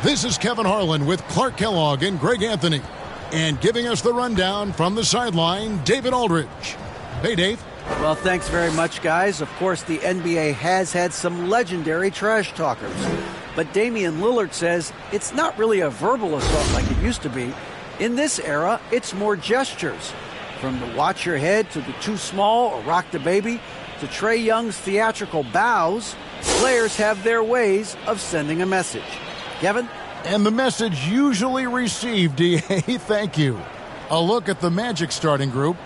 This is Kevin Harlan with Clark Kellogg and Greg Anthony. And giving us the rundown from the sideline, David Aldridge. Hey, Dave. Well, thanks very much, guys. Of course, the NBA has had some legendary trash talkers. But Damian Lillard says it's not really a verbal assault like it used to be. In this era, it's more gestures. From the watch your head to the too small or rock the baby to Trae Young's theatrical bows, players have their ways of sending a message. Kevin? And the message usually received, DA, thank you. A look at the Magic starting group.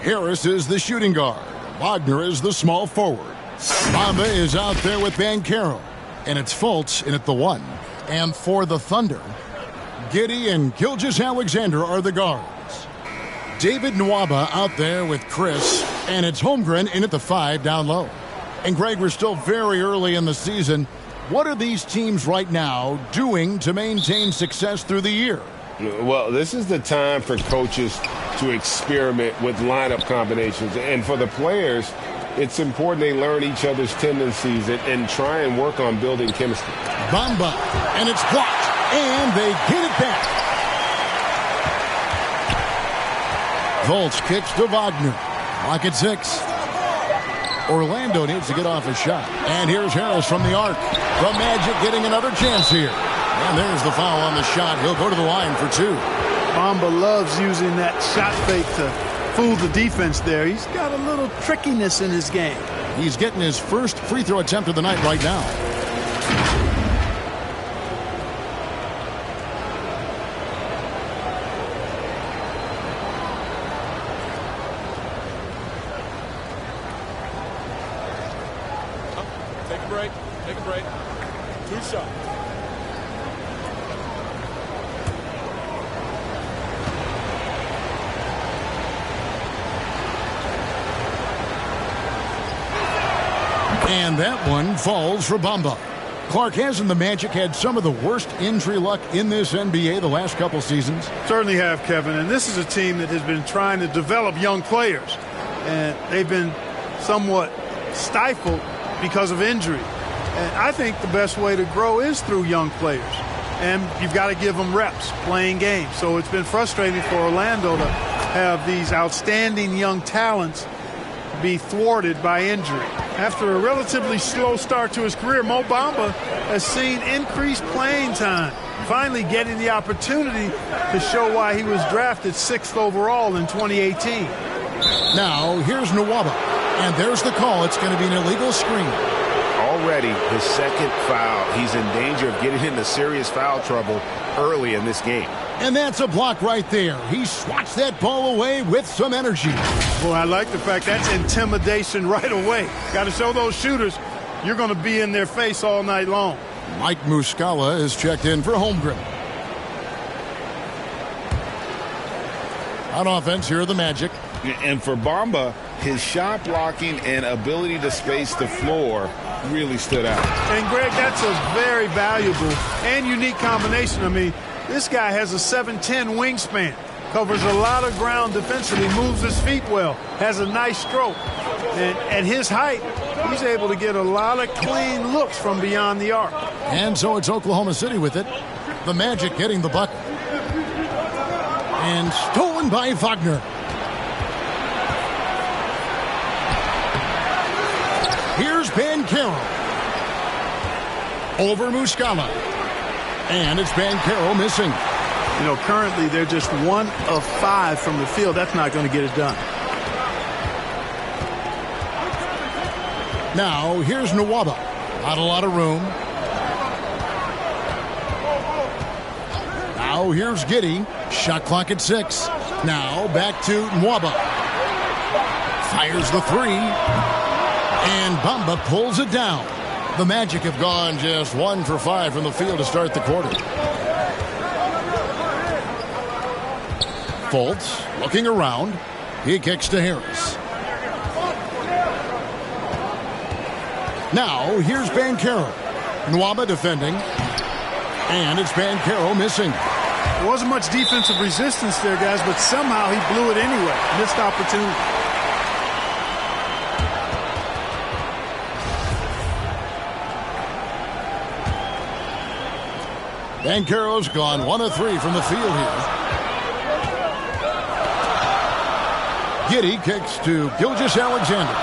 Harris is the shooting guard. Wagner is the small forward. Bamba is out there with Banchero. And it's Fultz in at the 1. And for the Thunder, Giddey and Gilgeous-Alexander are the guards. David Nwaba out there with Chris. And it's Holmgren in at the 5 down low. And Greg, we're still very early in the season. What are these teams right now doing to maintain success through the year? Well, this is the time for coaches to experiment with lineup combinations. And for the players, it's important they learn each other's tendencies and try and work on building chemistry. Bamba, and it's blocked, and they get it back. Fultz kicks to Wagner. Clock at 6. Orlando needs to get off a shot. And here's Harris from the arc. The Magic getting another chance here. And there's the foul on the shot. He'll go to the line for 2. Bamba loves using that shot fake to fool the defense there. He's got a little trickiness in his game. He's getting his first free throw attempt of the night right now. Take a break. 2 shots. And that one falls for Bamba. Clark, hasn't the Magic had some of the worst injury luck in this NBA the last couple seasons? Certainly have, Kevin. And this is a team that has been trying to develop young players. And they've been somewhat stifled because of injury. And I think the best way to grow is through young players. And you've got to give them reps, playing games. So it's been frustrating for Orlando to have these outstanding young talents be thwarted by injury. After a relatively slow start to his career, Mo Bamba has seen increased playing time, finally getting the opportunity to show why he was drafted 6th overall in 2018. Now, here's Nwaba. And there's the call. It's going to be an illegal screen. Already his 2nd foul. He's in danger of getting into serious foul trouble early in this game. And that's a block right there. He swats that ball away with some energy. Boy, I like the fact that's intimidation right away. Got to show those shooters you're going to be in their face all night long. Mike Muscala is checked in for Holmgren. On offense, here are the Magic. And for Bamba, his shot blocking and ability to space the floor really stood out. And, Greg, that's a very valuable and unique combination. I mean, this guy has a 7'10" wingspan, covers a lot of ground defensively, moves his feet well, has a nice stroke. And at his height, he's able to get a lot of clean looks from beyond the arc. And so it's Oklahoma City with it. The Magic getting the bucket. And stolen by Wagner. Here's Banchero. Over Muscala. And it's Banchero missing. You know, currently they're just 1 of 5 from the field. That's not going to get it done. Now, here's Nwaba. Not a lot of room. Now, here's Giddey. Shot clock at 6. Now, back to Nwaba. Fires the 3. And Bamba pulls it down. The Magic have gone just 1 for 5 from the field to start the quarter. Fultz looking around. He kicks to Harris. Now, here's Banchero. Nwaba defending. And it's Banchero missing. There wasn't much defensive resistance there, guys, but somehow he blew it anyway. Missed opportunity. Banchero's gone 1 of 3 from the field here. Giddey kicks to Gilgeous-Alexander.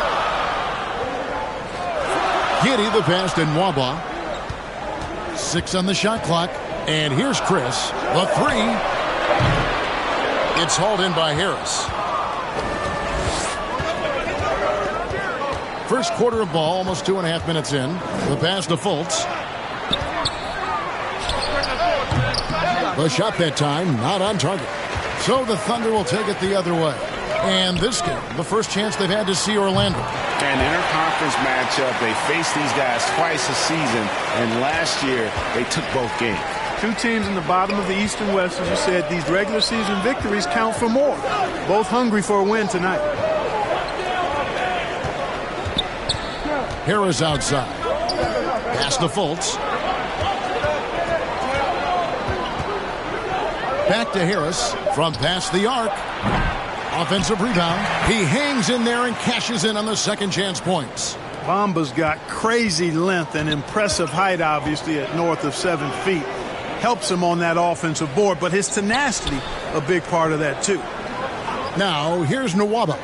Giddey the pass to Nwaba. 6 on the shot clock. And here's Chris. The 3. It's hauled in by Harris. First quarter of ball, almost 2.5 minutes in. The pass to Fultz. The shot that time, not on target. So the Thunder will take it the other way. And this game, the first chance they've had to see Orlando. An interconference matchup. They faced these guys twice a season, and last year they took both games. Two teams in the bottom of the East and West, as you said, these regular season victories count for more. Both hungry for a win tonight. Harris outside. Pass to Fultz. Back to Harris from past the arc. Offensive rebound. He hangs in there and cashes in on the second chance points. Bamba's got crazy length and impressive height, obviously, at north of 7 feet. Helps him on that offensive board, but his tenacity, a big part of that, too. Now, here's Nwaba.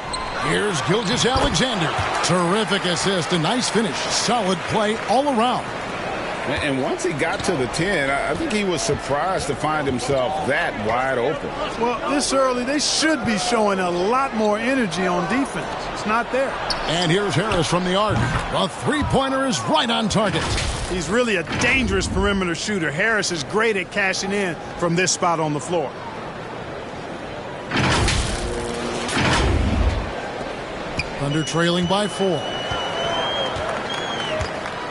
Here's Gilgeous-Alexander. Terrific assist, a nice finish. Solid play all around. And once he got to the 10, I think he was surprised to find himself that wide open. Well, this early, they should be showing a lot more energy on defense. It's not there. And here's Harris from the arc. The three-pointer is right on target. He's really a dangerous perimeter shooter. Harris is great at cashing in from this spot on the floor. Thunder trailing by 4.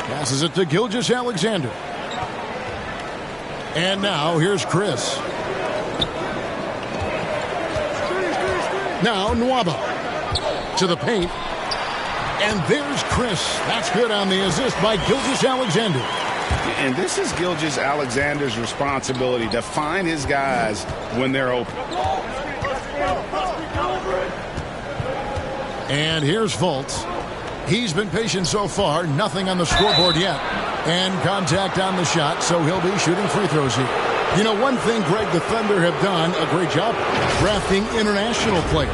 Passes it to Gilgeous-Alexander. And now here's Chris. Now Nwaba to the paint. And there's Chris. That's good on the assist by Gilgeous-Alexander. And this is Gilgeous-Alexander's responsibility to find his guys when they're open. And here's Fultz. He's been patient so far. Nothing on the scoreboard yet. And contact on the shot, so he'll be shooting free throws here. You know, one thing, Greg, the Thunder have done a great job drafting international players.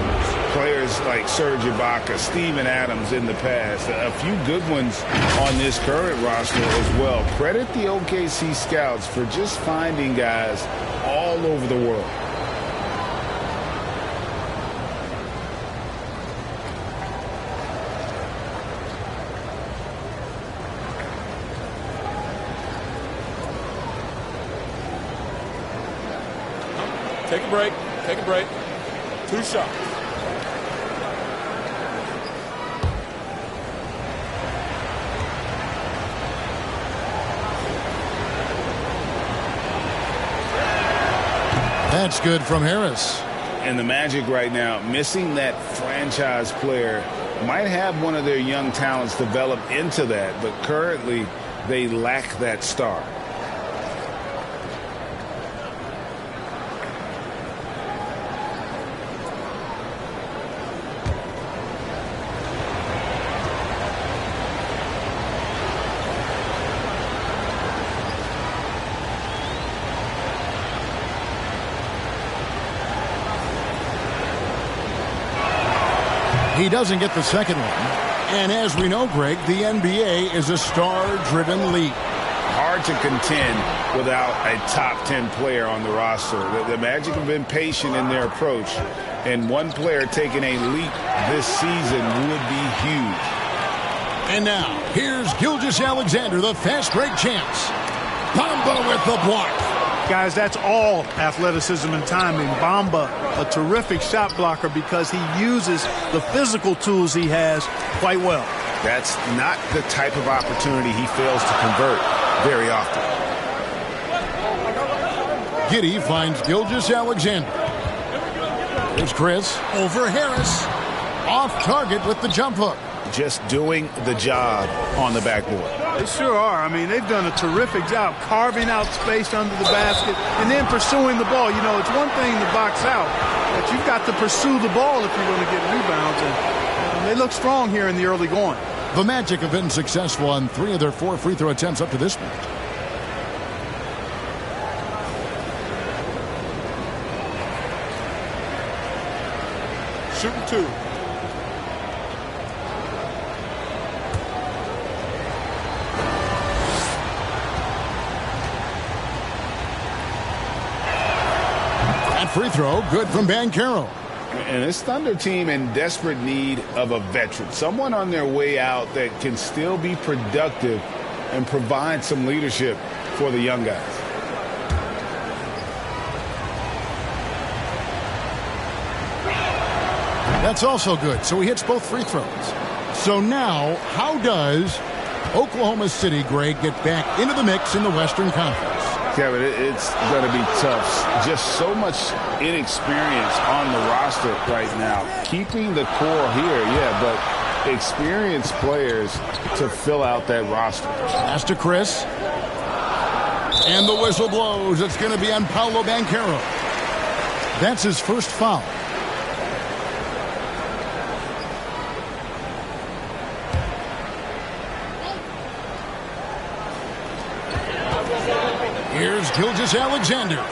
Players like Serge Ibaka, Steven Adams in the past. A few good ones on this current roster as well. Credit the OKC scouts for just finding guys all over the world. Take a break. Take a break. 2 shots. That's good from Harris. And the Magic right now, missing that franchise player, might have one of their young talents develop into that, but currently they lack that star. He doesn't get the second one. And as we know, Greg, the NBA is a star-driven league. Hard to contend without a top 10 player on the roster. The Magic have been patient in their approach, and one player taking a leap this season would be huge. And now, here's Gilgeous-Alexander, the fast break champs. Bamba with the block. Guys, that's all athleticism and timing. Bamba, a terrific shot blocker because he uses the physical tools he has quite well. That's not the type of opportunity he fails to convert very often. Giddey finds Gilgeous-Alexander. Here's Chris over Harris. Off target with the jump hook. Just doing the job on the backboard. They sure are. I mean, they've done a terrific job carving out space under the basket and then pursuing the ball. You know, it's one thing to box out, but you've got to pursue the ball if you're going to get rebounds. And they look strong here in the early going. The Magic have been successful on 3 of their 4 free throw attempts up to this point. Shooting 2. That free throw, good from Banchero. And this Thunder team in desperate need of a veteran, someone on their way out that can still be productive and provide some leadership for the young guys. That's also good. So he hits both free throws. So now, how does Oklahoma City, Greg, get back into the mix in the Western Conference? Kevin, it's going to be tough. Just so much inexperience on the roster right now. Keeping the core here, yeah, but experienced players to fill out that roster. Pass to Chris. And the whistle blows. It's going to be on Paolo Banchero. That's his first foul. Here's Gilgeous-Alexander.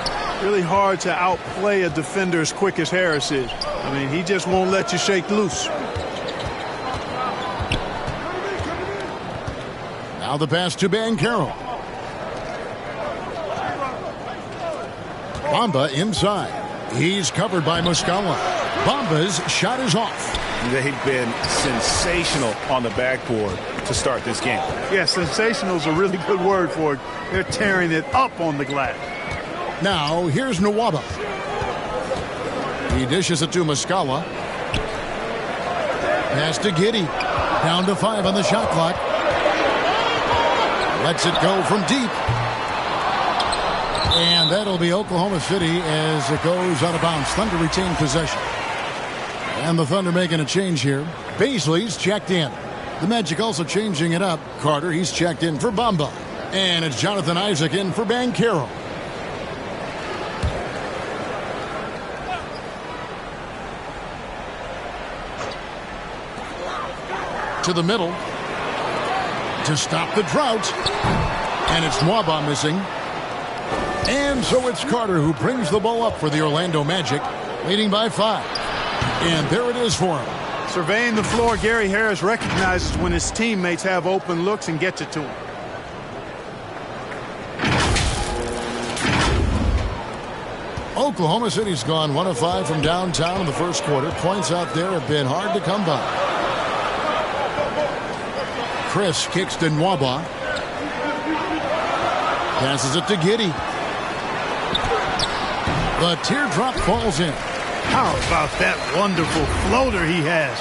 Really hard to outplay a defender as quick as Harris is. I mean, he just won't let you shake loose. Now the pass to Banchero. Bamba inside. He's covered by Muscala. Bamba's shot is off. They've been sensational on the backboard to start this game. Yeah, sensational is a really good word for it. They're tearing it up on the glass. Now, here's Nwaba. He dishes it to Muscala. Pass to Giddey. Down to 5 on the shot clock. Lets it go from deep. And that'll be Oklahoma City as it goes out of bounds. Thunder retain possession. And the Thunder making a change here. Baisley's checked in. The Magic also changing it up. Carter, he's checked in for Bamba. And it's Jonathan Isaac in for Banchero. To the middle. To stop the drought. And it's Nwaba missing. And so it's Carter who brings the ball up for the Orlando Magic, leading by 5. And there it is for him. Surveying the floor, Gary Harris recognizes when his teammates have open looks and gets it to him. Oklahoma City's gone 1 of 5 from downtown in the first quarter. Points out there have been hard to come by. Chris kicks to Nwaba. Passes it to Giddey. The teardrop falls in. How about that wonderful floater he has,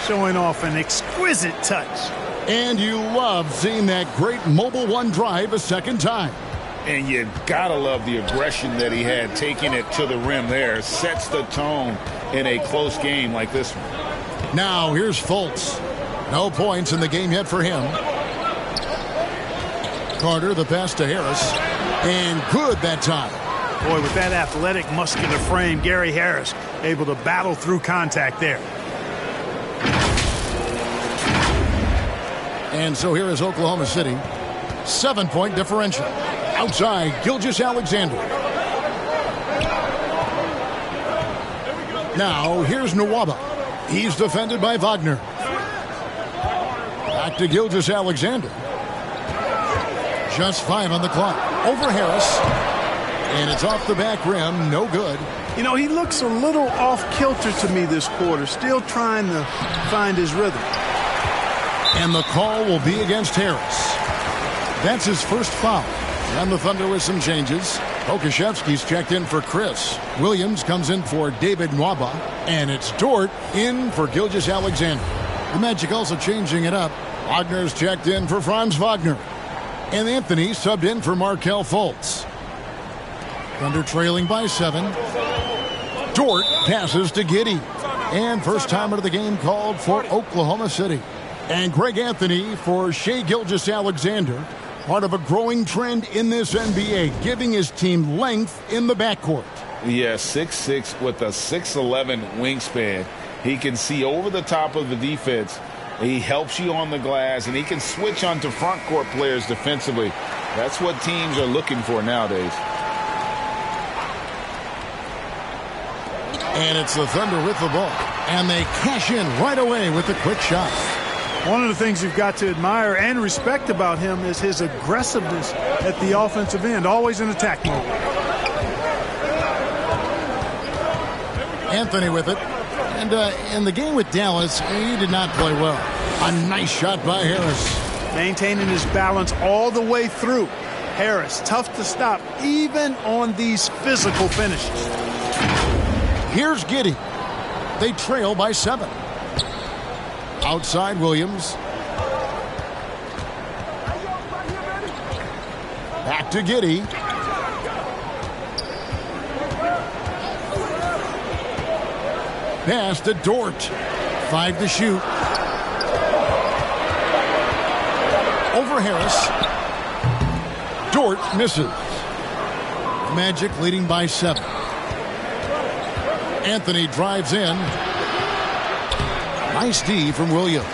showing off an exquisite touch. And you love seeing that great Mobile One drive a second time. And you gotta love the aggression that he had taking it to the rim there. Sets the tone in a close game like this one. Now here's Fultz. No points in the game yet for him. Carter, the pass to Harris. And good that time. Boy, with that athletic, muscular frame, Gary Harris able to battle through contact there. And so here is Oklahoma City. 7-point differential. Outside, Gilgeous-Alexander. Now, here's Nwaba. He's defended by Wagner. Back to Gilgeous-Alexander. Just 5 on the clock. Over Harris. And it's off the back rim. No good. You know, he looks a little off-kilter to me this quarter. Still trying to find his rhythm. And the call will be against Harris. That's his first foul. And the Thunder with some changes. Okashevsky's checked in for Chris. Williams comes in for David Nwaba. And it's Dort in for Gilgeous-Alexander. The Magic also changing it up. Wagner's checked in for Franz Wagner. And Anthony subbed in for Markelle Fultz. Thunder trailing by 7. Dort passes to Giddey. And first timer of the game called for Oklahoma City. And Greg Anthony for Shai Gilgeous-Alexander. Part of a growing trend in this NBA, giving his team length in the backcourt. Yeah, 6'6" with a 6'11" wingspan. He can see over the top of the defense. He helps you on the glass, and he can switch onto front court players defensively. That's what teams are looking for nowadays. And it's the Thunder with the ball And they cash in right away with a quick shot. One of the things you've got to admire and respect about him is his aggressiveness at the offensive end, always in attack mode. Anthony with it. And in the game with Dallas, he did not play well. A nice shot by Harris. Maintaining his balance all the way through. Harris, tough to stop, even on these physical finishes. Here's Giddey. They trail by 7. Outside Williams. Back to Giddey. Pass to Dort. 5 to shoot. Over Harris. Dort misses. Magic leading by 7. Anthony drives in. Nice D from Williams.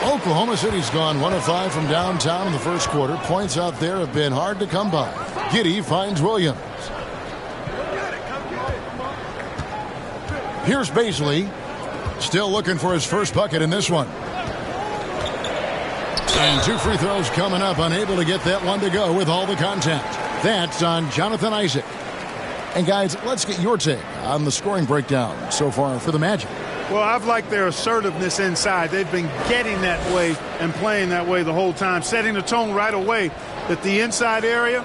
Oklahoma City's gone 1 of 5 from downtown in the first quarter. Points out there have been hard to come by. Giddey finds Williams. Here's Baisley. Still looking for his first bucket in this one. And 2 free throws coming up. Unable to get that one to go with all the contact. That's on Jonathan Isaac. And guys, let's get your take on the scoring breakdown so far for the Magic. Well, I've liked their assertiveness inside. They've been getting that way and playing that way the whole time, setting the tone right away that the inside area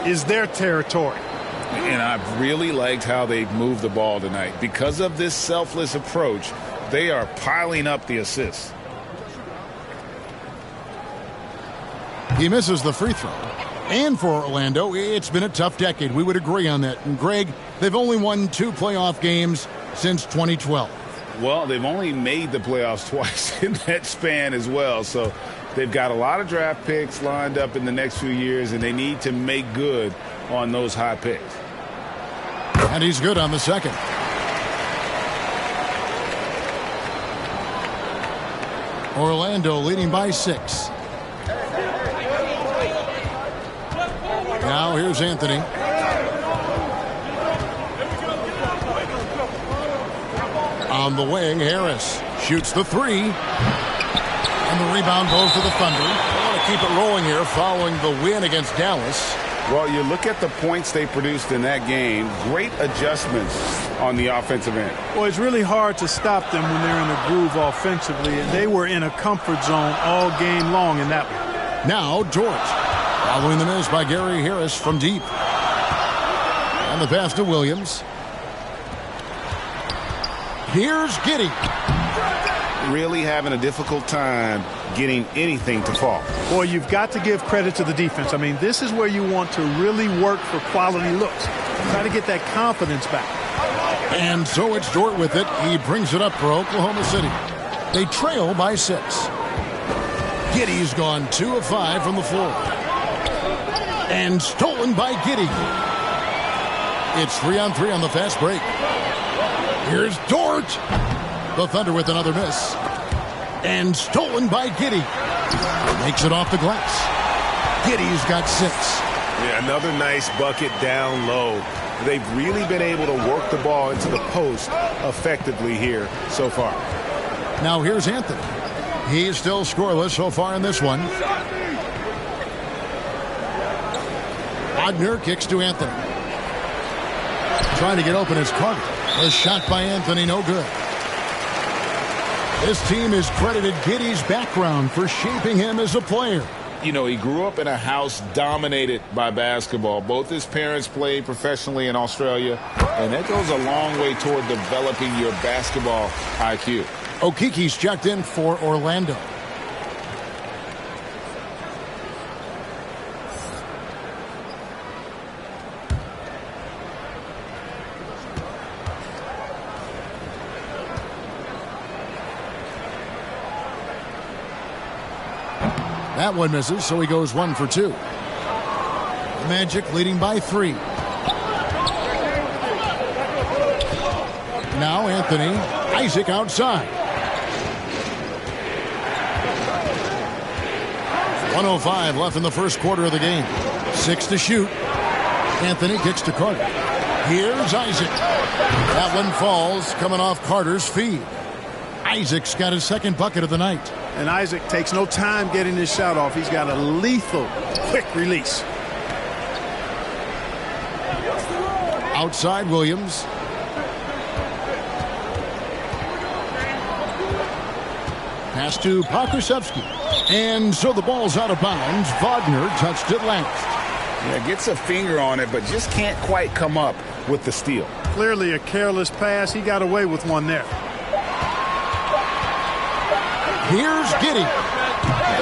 is their territory. And I've really liked how they've moved the ball tonight. Because of this selfless approach, they are piling up the assists. He misses the free throw. And for Orlando, it's been a tough decade. We would agree on that. And Greg, they've only won 2 playoff games since 2012. Well, they've only made the playoffs twice in that span as well. So they've got a lot of draft picks lined up in the next few years, and they need to make good on those high picks. And he's good on the second. Orlando leading by 6. Now here's Anthony. On the wing, Harris shoots the 3. And the rebound goes to the Thunder. They want to keep it rolling here following the win against Dallas. Well, you look at the points they produced in that game. Great adjustments on the offensive end. Well, it's really hard to stop them when they're in a groove offensively, and they were in a comfort zone all game long in that one. Now Dort. Following the miss by Gary Harris from deep. And the pass to Williams. Here's Giddey. Really having a difficult time getting anything to fall. Boy, you've got to give credit to the defense. I mean, this is where you want to really work for quality looks. Try to get that confidence back. And so it's Dort with it. He brings it up for Oklahoma City. They trail by 6. Giddey's gone 2 of 5 from the floor. And stolen by Giddey. It's 3-on-3 on the fast break. Here's Dort. The Thunder with another miss. And stolen by Giddey. Makes it off the glass. Giddey's got 6. Yeah, another nice bucket down low. They've really been able to work the ball into the post effectively here so far. Now here's Anthony. He's still scoreless so far in this one. Wagner kicks to Anthony. Trying to get open is Carter. A shot by Anthony, no good. This team has credited Giddey's background for shaping him as a player. You know, he grew up in a house dominated by basketball. Both his parents played professionally in Australia, and that goes a long way toward developing your basketball IQ. Okiki's checked in for Orlando. That one misses, so he goes 1 for 2. The Magic leading by 3. Now Anthony. Isaac outside. 1:05 left in the first quarter of the game. 6 to shoot. Anthony kicks to Carter. Here's Isaac. That one falls, coming off Carter's feed. Isaac's got his second bucket of the night. And Isaac takes no time getting his shot off. He's got a lethal, quick release. Outside Williams. Pass to Pokusevski. And so the ball's out of bounds. Wagner touched it last. Yeah, gets a finger on it, but just can't quite come up with the steal. Clearly a careless pass. He got away with one there. Here's Giddey.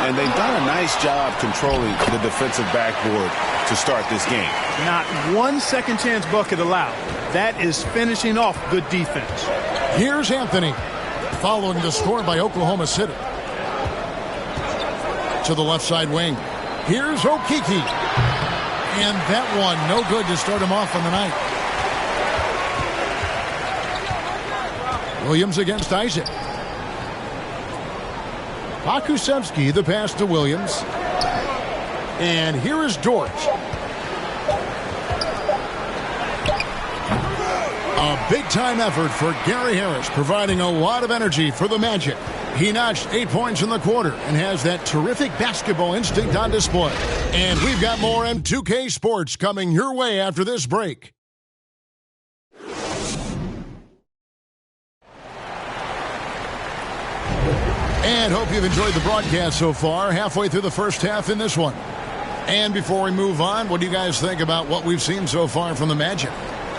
And they've done a nice job controlling the defensive backboard to start this game. Not one second chance bucket allowed. That is finishing off good defense. Here's Anthony. Following the score by Oklahoma City. To the left side wing. Here's Okeke. And that one, no good to start him off on the night. Williams against Isaac. Pokusevski, the pass to Williams. And here is Dort. A big-time effort for Gary Harris, providing a lot of energy for the Magic. He notched 8 points in the quarter and has that terrific basketball instinct on display. And we've got more M2K Sports coming your way after this break. And hope you've enjoyed the broadcast so far. Halfway through the first half in this one. And before we move on, what do you guys think about what we've seen so far from the Magic?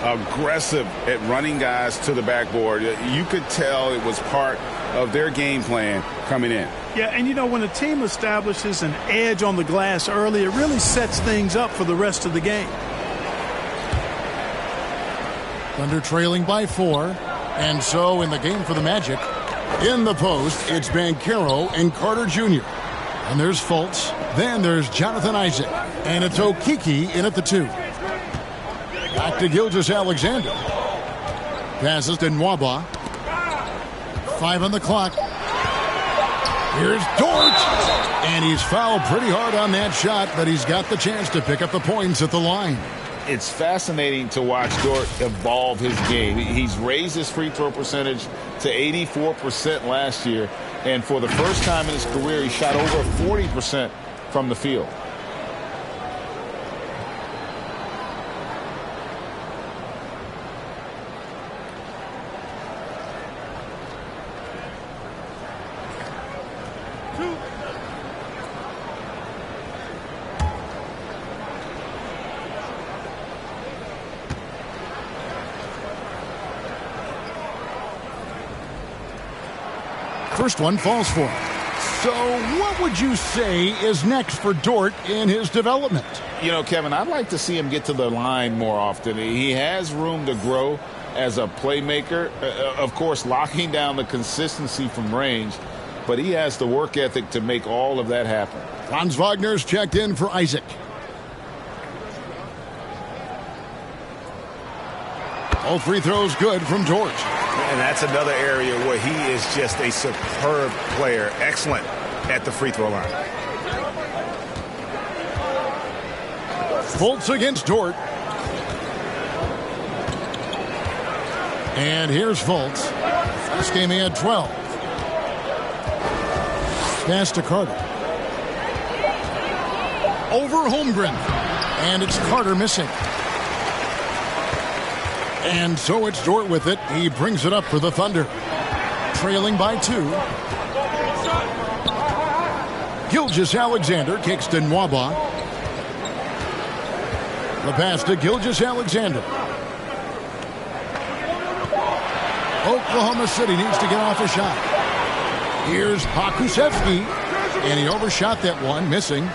Aggressive at running guys to the backboard. You could tell it was part of their game plan coming in. Yeah, and you know, when a team establishes an edge on the glass early, it really sets things up for the rest of the game. Thunder trailing by 4. And so in the game for the Magic, in the post, it's Banchero and Carter Jr. And there's Fultz. Then there's Jonathan Isaac. And it's Okeke in at the 2. Back to Gilgeous-Alexander. Passes to Nwaba. 5 on the clock. Here's Dort. And he's fouled pretty hard on that shot, but he's got the chance to pick up the points at the line. It's fascinating to watch Dort evolve his game. He's raised his free throw percentage to 84% last year. And for the first time in his career, he shot over 40% from the field. First one falls for him. So what would you say is next for Dort in his development? You know, Kevin, I'd like to see him get to the line more often. He has room to grow as a playmaker. Of course, locking down the consistency from range, but he has the work ethic to make all of that happen. Franz Wagner's checked in for Isaac. All free throws good from Dort. And that's another area where he is just a superb player. Excellent at the free throw line. Fultz against Dort. And here's Fultz. This game he had 12. Pass to Carter. Over Holmgren. And it's Carter missing. And so it's Dort with it. He brings it up for the Thunder. Trailing by 2. Gilgeous-Alexander kicks to Nwaba. The pass to Gilgeous-Alexander. Oklahoma City needs to get off a shot. Here's Pokusevski. And he overshot that one, missing.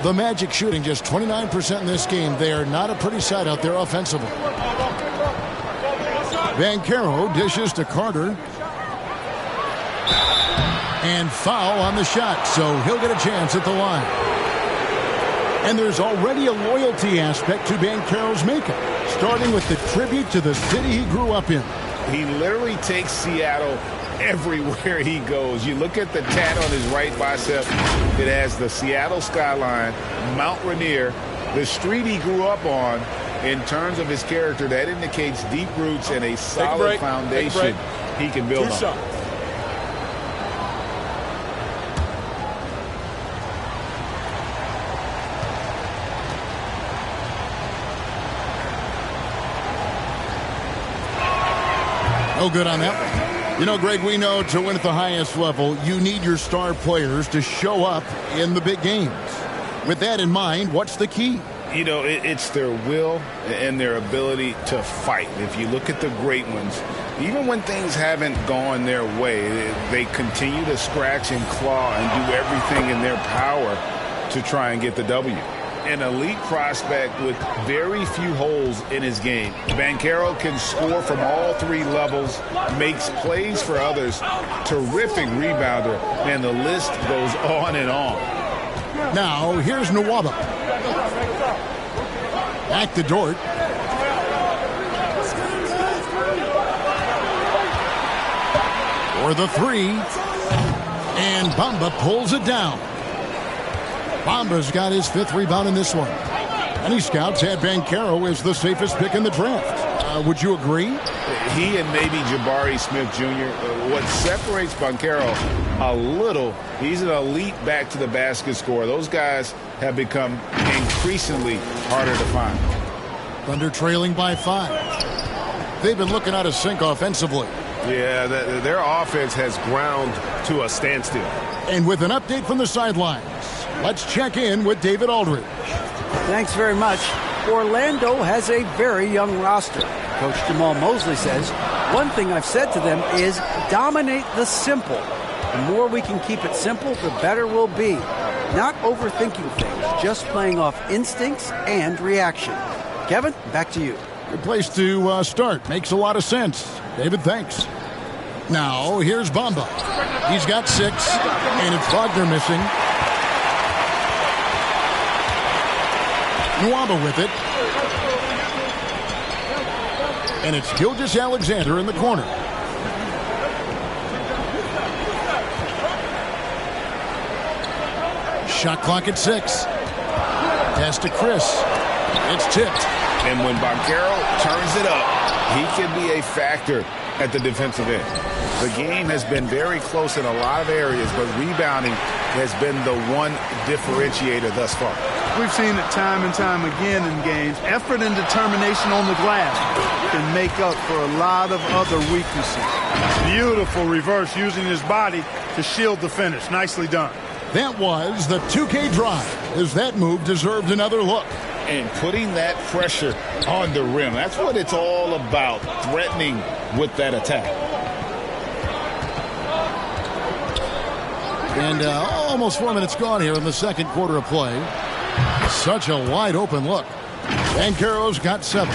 The Magic shooting just 29% in this game. They are not a pretty sight out there offensively. Banchero dishes to Carter. And foul on the shot, so he'll get a chance at the line. And there's already a loyalty aspect to Banchero's makeup, starting with the tribute to the city he grew up in. He literally takes Seattle everywhere he goes. You look at the tat on his right bicep. It has the Seattle skyline, Mount Rainier, the street he grew up on in terms of his character. That indicates deep roots and a solid foundation he can build on. Shots. No good on that one. You know, Greg, we know to win at the highest level, you need your star players to show up in the big games. With that in mind, what's the key? You know, it's their will and their ability to fight. If you look at the great ones, even when things haven't gone their way, they continue to scratch and claw and do everything in their power to try and get the W. An elite prospect with very few holes in his game. Banchero can score from all three levels, makes plays for others, terrific rebounder, and the list goes on and on. Now, here's Nwaba. Back to Dort. For the three. And Bamba pulls it down. Bamba's got his 5th rebound in this one. Many scouts had Banchero as the safest pick in the draft. Would you agree? He and maybe Jabari Smith Jr. What separates Banchero a little, he's an elite back to the basket scorer. Those guys have become increasingly harder to find. Thunder trailing by 5. They've been looking out of sync offensively. Yeah, their offense has ground to a standstill. And with an update from the sidelines, let's check in with David Aldridge. Thanks very much. Orlando has a very young roster. Coach Jamal Mosley says, one thing I've said to them is dominate the simple. The more we can keep it simple, the better we'll be. Not overthinking things, just playing off instincts and reaction. Kevin, back to you. Good place to start. Makes a lot of sense. David, thanks. Now, here's Bamba. He's got 6, and it's Wagner missing. Nwaba with it. And it's Gilgeous-Alexander in the corner. Shot clock at 6. Pass to Chris. It's tipped. And when Banchero turns it up, he can be a factor at the defensive end. The game has been very close in a lot of areas, but rebounding has been the one differentiator thus far. We've seen it time and time again in games. Effort and determination on the glass can make up for a lot of other weaknesses. Beautiful reverse using his body to shield the finish. Nicely done. That was the 2K drive, as that move deserved another look. And putting that pressure on the rim. That's what it's all about, threatening with that attack. And almost 4 minutes gone here in the second quarter of play. Such a wide open look. Banchero's got 7.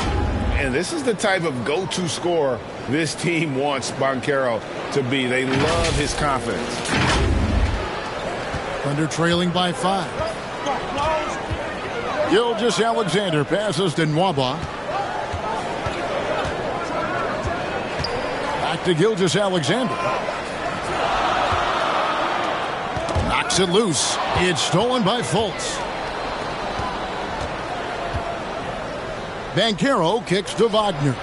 And this is the type of go-to scorer this team wants Banchero to be. They love his confidence. Thunder trailing by 5. Gilgeous-Alexander passes to Nwaba. Back to Gilgeous-Alexander. Knocks it loose. It's stolen by Fultz. Banchero kicks to Wagner.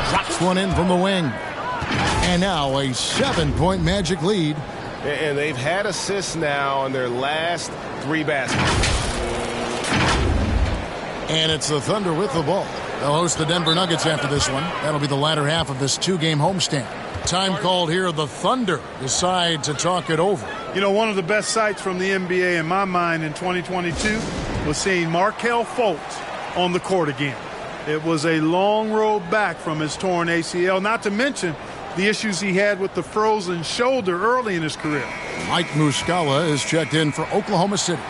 Drops one in from the wing. And now a 7-point Magic lead. And they've had assists now on their last 3 baskets. And it's the Thunder with the ball. They'll host the Denver Nuggets after this one. That'll be the latter half of this 2-game homestand. Time called here. The Thunder decide to talk it over. You know, one of the best sights from the NBA in my mind in 2022 was seeing Markelle Fultz on the court again. It was a long road back from his torn ACL, not to mention the issues he had with the frozen shoulder early in his career. Mike Muscala is checked in for Oklahoma City.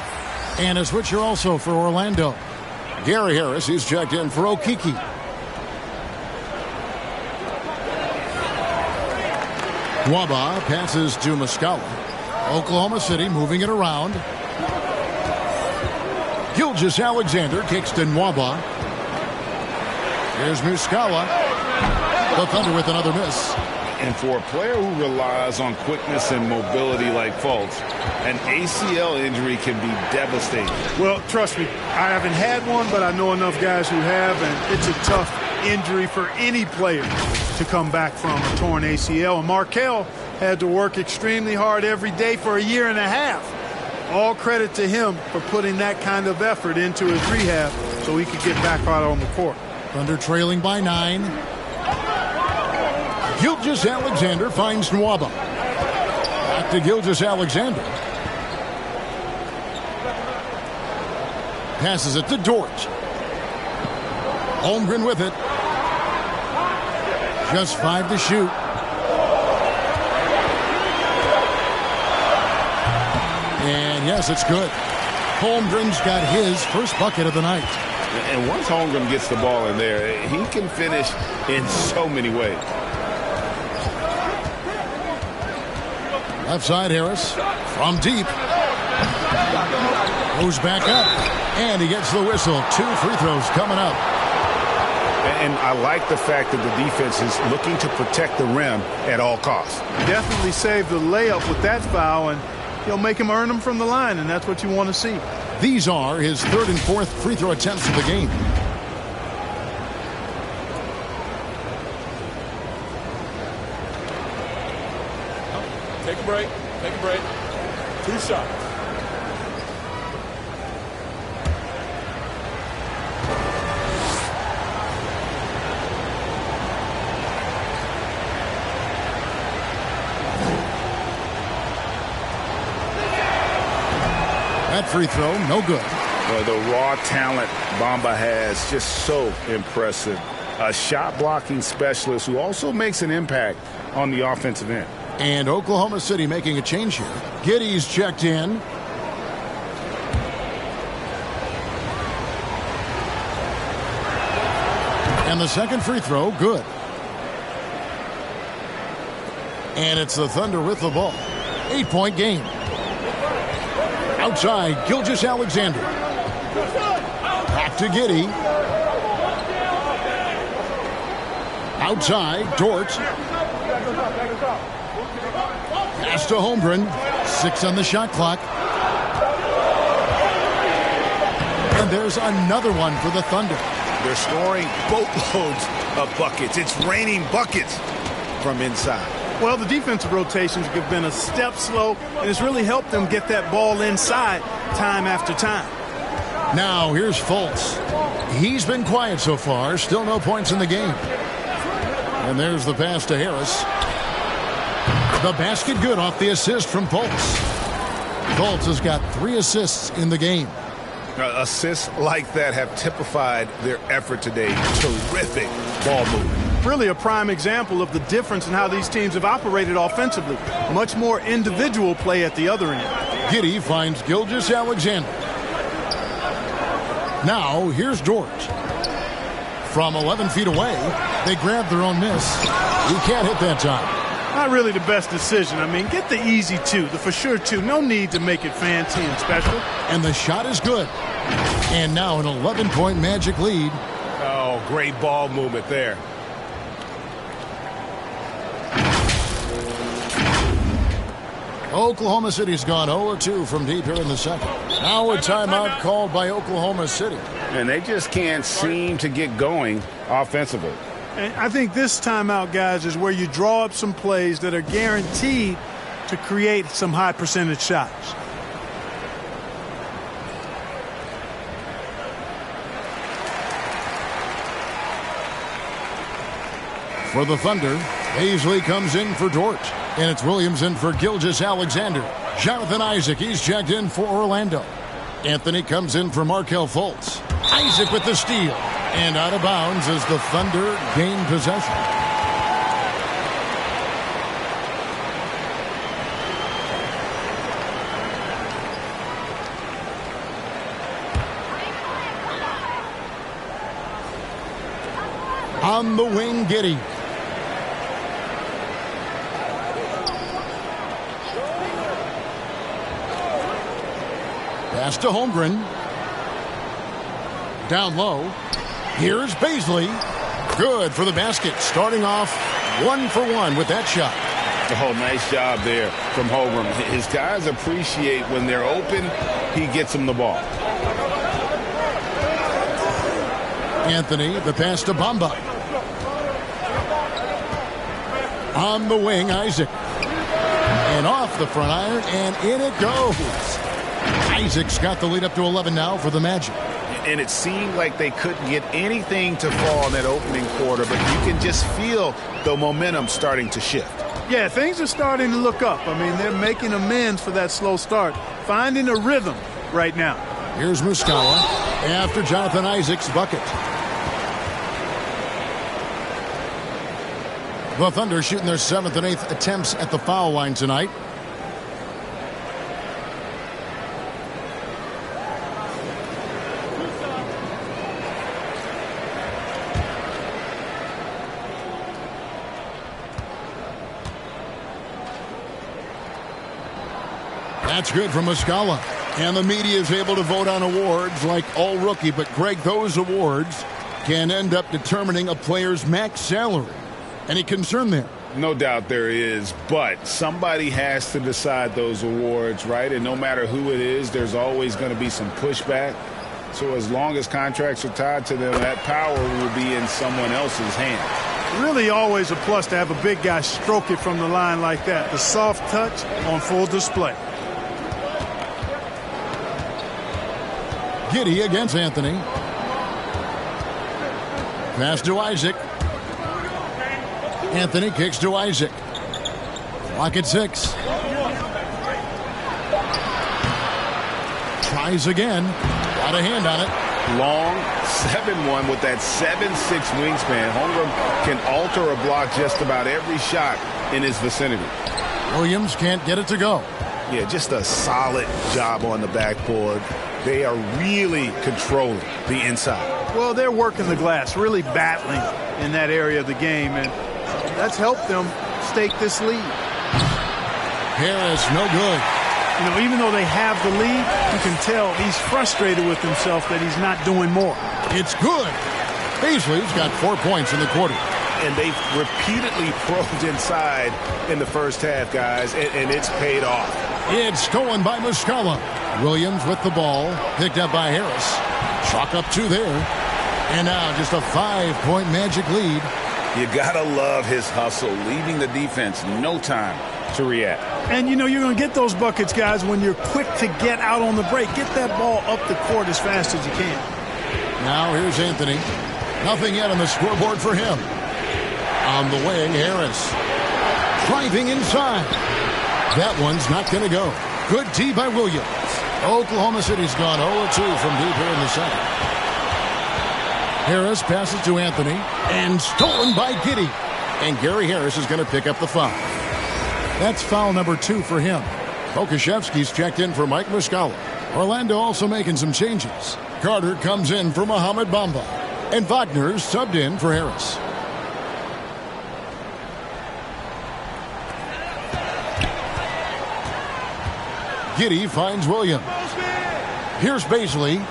And a switcher also for Orlando. Gary Harris is checked in for Okiki. Nwaba passes to Muscala. Oklahoma City moving it around. Gilgeous-Alexander kicks to Nwaba. Here's Muscala. The Thunder with another miss. And for a player who relies on quickness and mobility like Fultz, an ACL injury can be devastating. Well, trust me, I haven't had one, but I know enough guys who have, and it's a tough injury for any player to come back from a torn ACL. And Markelle had to work extremely hard every day for a year and a half. All credit to him for putting that kind of effort into his rehab so he could get back out on the court. Thunder trailing by 9. Gilgeous-Alexander finds Nwaba. Back to Gilgeous-Alexander. Passes it to Dort. Holmgren with it. Just 5 to shoot. And yes, it's good. Holmgren's got his first bucket of the night. And once Holmgren gets the ball in there, he can finish in so many ways. Left side, Harris from deep. Goes back up. And he gets the whistle. 2 free throws coming up. And I like the fact that the defense is looking to protect the rim at all costs. Definitely saved the layup with that foul, and he'll make him earn them from the line, and that's what you want to see. These are his 3rd and 4th free throw attempts of the game. Take a break. Take a break. 2 shots. That free throw, no good. Well, the raw talent Bamba has, just so impressive. A shot blocking specialist who also makes an impact on the offensive end. And Oklahoma City making a change here. Giddey's checked in. And the second free throw, good. And it's the Thunder with the ball. 8-point game. Outside, Gilgeous-Alexander. Back to Giddey. Outside, Dort. Pass to Holmgren. 6 on the shot clock. And there's another one for the Thunder. They're scoring boatloads of buckets. It's raining buckets from inside. Well, the defensive rotations have been a step slow, and it's really helped them get that ball inside time after time. Now, here's Fultz. He's been quiet so far. Still no points in the game. And there's the pass to Harris. The basket good off the assist from Fultz. Fultz has got 3 assists in the game. Assists like that have typified their effort today. Terrific ball movement. Really a prime example of the difference in how these teams have operated offensively. Much more individual play at the other end. Giddey finds Gilgeous-Alexander. Now, here's Dort. From 11 feet away, they grab their own miss. He can't hit that time. Not really the best decision. I mean, get the easy 2, the for sure 2. No need to make it fancy and special. And the shot is good. And now an 11-point Magic lead. Oh, great ball movement there. Oklahoma City's gone 0-2 from deep here in the second. Now a timeout called by Oklahoma City. And they just can't seem to get going offensively. And I think this timeout, guys, is where you draw up some plays that are guaranteed to create some high percentage shots. For the Thunder, Paisley comes in for Dort. And it's Williams in for Gilgeous-Alexander. Jonathan Isaac, he's checked in for Orlando. Anthony comes in for Markelle Fultz. Isaac with the steal. And out of bounds as the Thunder gain possession. On the wing, Giddey. Pass to Holmgren. Down low. Here's Paisley. Good for the basket. Starting off 1 for 1 with that shot. Oh, nice job there from Holmgren. His guys appreciate when they're open, he gets them the ball. Anthony, the pass to Bamba. On the wing, Isaac. And off the front iron, and in it goes. Isaac's got the lead up to 11 now for the Magic. And it seemed like they couldn't get anything to fall in that opening quarter, but you can just feel the momentum starting to shift. Yeah, things are starting to look up. I mean, they're making amends for that slow start, finding a rhythm right now. Here's Muscala after Jonathan Isaac's bucket. The Thunder shooting their 7th and 8th attempts at the foul line tonight. That's good from Muscala. And the media is able to vote on awards like All Rookie. But, Greg, those awards can end up determining a player's max salary. Any concern there? No doubt there is, but somebody has to decide those awards, right? And no matter who it is, there's always going to be some pushback. So as long as contracts are tied to them, that power will be in someone else's hand. Really always a plus to have a big guy stroke it from the line like that. The soft touch on full display. Giddey against Anthony. Pass to Isaac. Anthony kicks to Isaac. Clock at 6. Tries again. Got a hand on it. Long 7-1 with that 7'6" wingspan. Holmgren can alter a block just about every shot in his vicinity. Williams can't get it to go. Yeah, just a solid job on the backboard. They are really controlling the inside. Well, they're working the glass, really battling in that area of the game, and that's helped them stake this lead. Harris, no good. You know, even though they have the lead, you can tell he's frustrated with himself that he's not doing more. It's good. Beasley's got 4 points in the quarter. And they've repeatedly probed inside in the first half, guys, and it's paid off. It's stolen by Muscala. Williams with the ball, picked up by Harris. Chalk up 2 there. And now just a 5-point Magic lead. You gotta love his hustle, leaving the defense no time to react. And you know you're going to get those buckets, guys, when you're quick to get out on the break. Get that ball up the court as fast as you can. Now here's Anthony. Nothing yet on the scoreboard for him. On the wing, Harris. Driving inside. That one's not going to go. Good D by Williams. Oklahoma City's gone 0-2 from deep here in the second. Harris passes to Anthony. And stolen by Giddey. And Gary Harris is going to pick up the foul. That's foul number 2 for him. Pokusevski's checked in for Mike Muscala. Orlando also making some changes. Carter comes in for Mohamed Bamba. And Wagner's subbed in for Harris. Giddey finds Williams. Here's Beasley.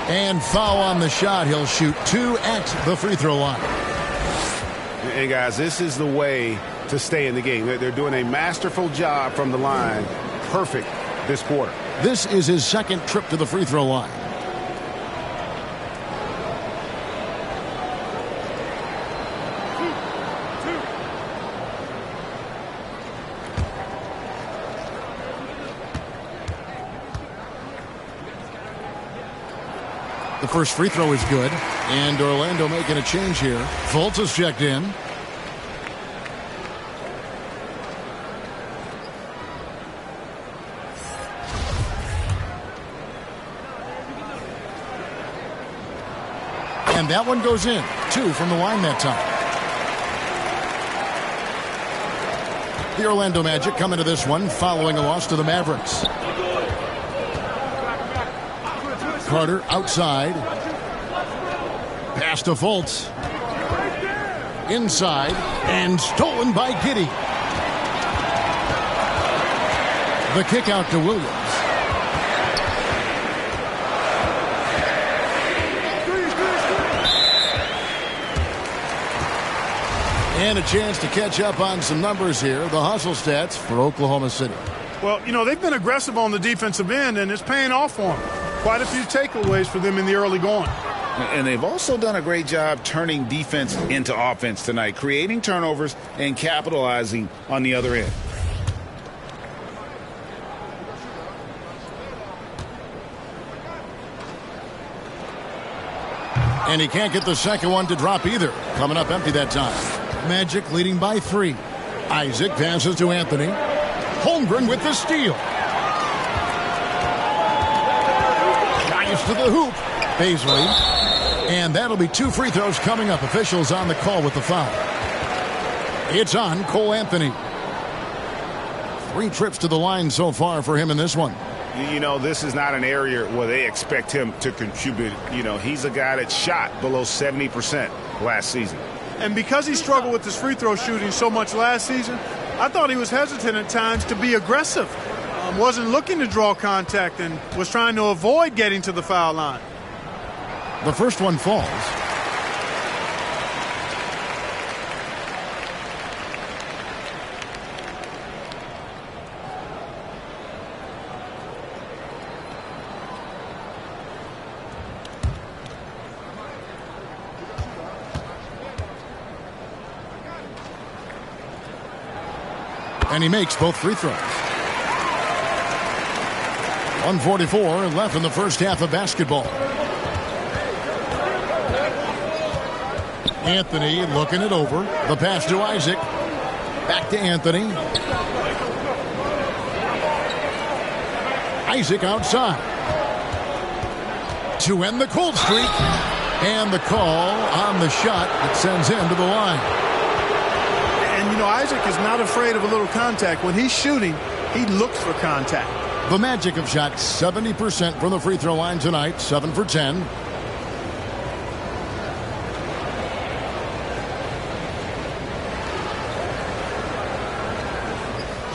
And foul on the shot. He'll shoot 2 at the free throw line. And, guys, this is the way to stay in the game. They're doing a masterful job from the line. Perfect this quarter. This is his second trip to the free throw line. The first free throw is good. And Orlando making a change here. Fultz is checked in. And that one goes in. 2 from the line that time. The Orlando Magic come into this one following a loss to the Mavericks. Carter outside. Pass to Fultz. Inside. And stolen by Giddey. The kick out to Williams. And a chance to catch up on some numbers here. The hustle stats for Oklahoma City. Well, they've been aggressive on the defensive end, and it's paying off for them. Quite a few takeaways for them in the early going. And they've also done a great job turning defense into offense tonight, creating turnovers and capitalizing on the other end. And he can't get the second one to drop either. Coming up empty that time. Magic leading by 3. Isaac passes to Anthony. Holmgren with the steal. Drives to the hoop. Baisley. And that'll be 2 free throws coming up. Officials on the call with the foul. It's on Cole Anthony. 3 trips to the line so far for him in this one. This is not an area where they expect him to contribute. He's a guy that shot below 70% last season. And because he struggled with his free throw shooting so much last season, I thought he was hesitant at times to be aggressive. Wasn't looking to draw contact and was trying to avoid getting to the foul line. The first one falls. And he makes both free throws. 1:44 left in the first half of basketball. Anthony looking it over. The pass to Isaac. Back to Anthony. Isaac outside. To end the cold streak. And the call on the shot that sends him to the line. And, Isaac is not afraid of a little contact. When he's shooting, he looks for contact. The Magic have shot 70% from the free throw line tonight, 7 for 10.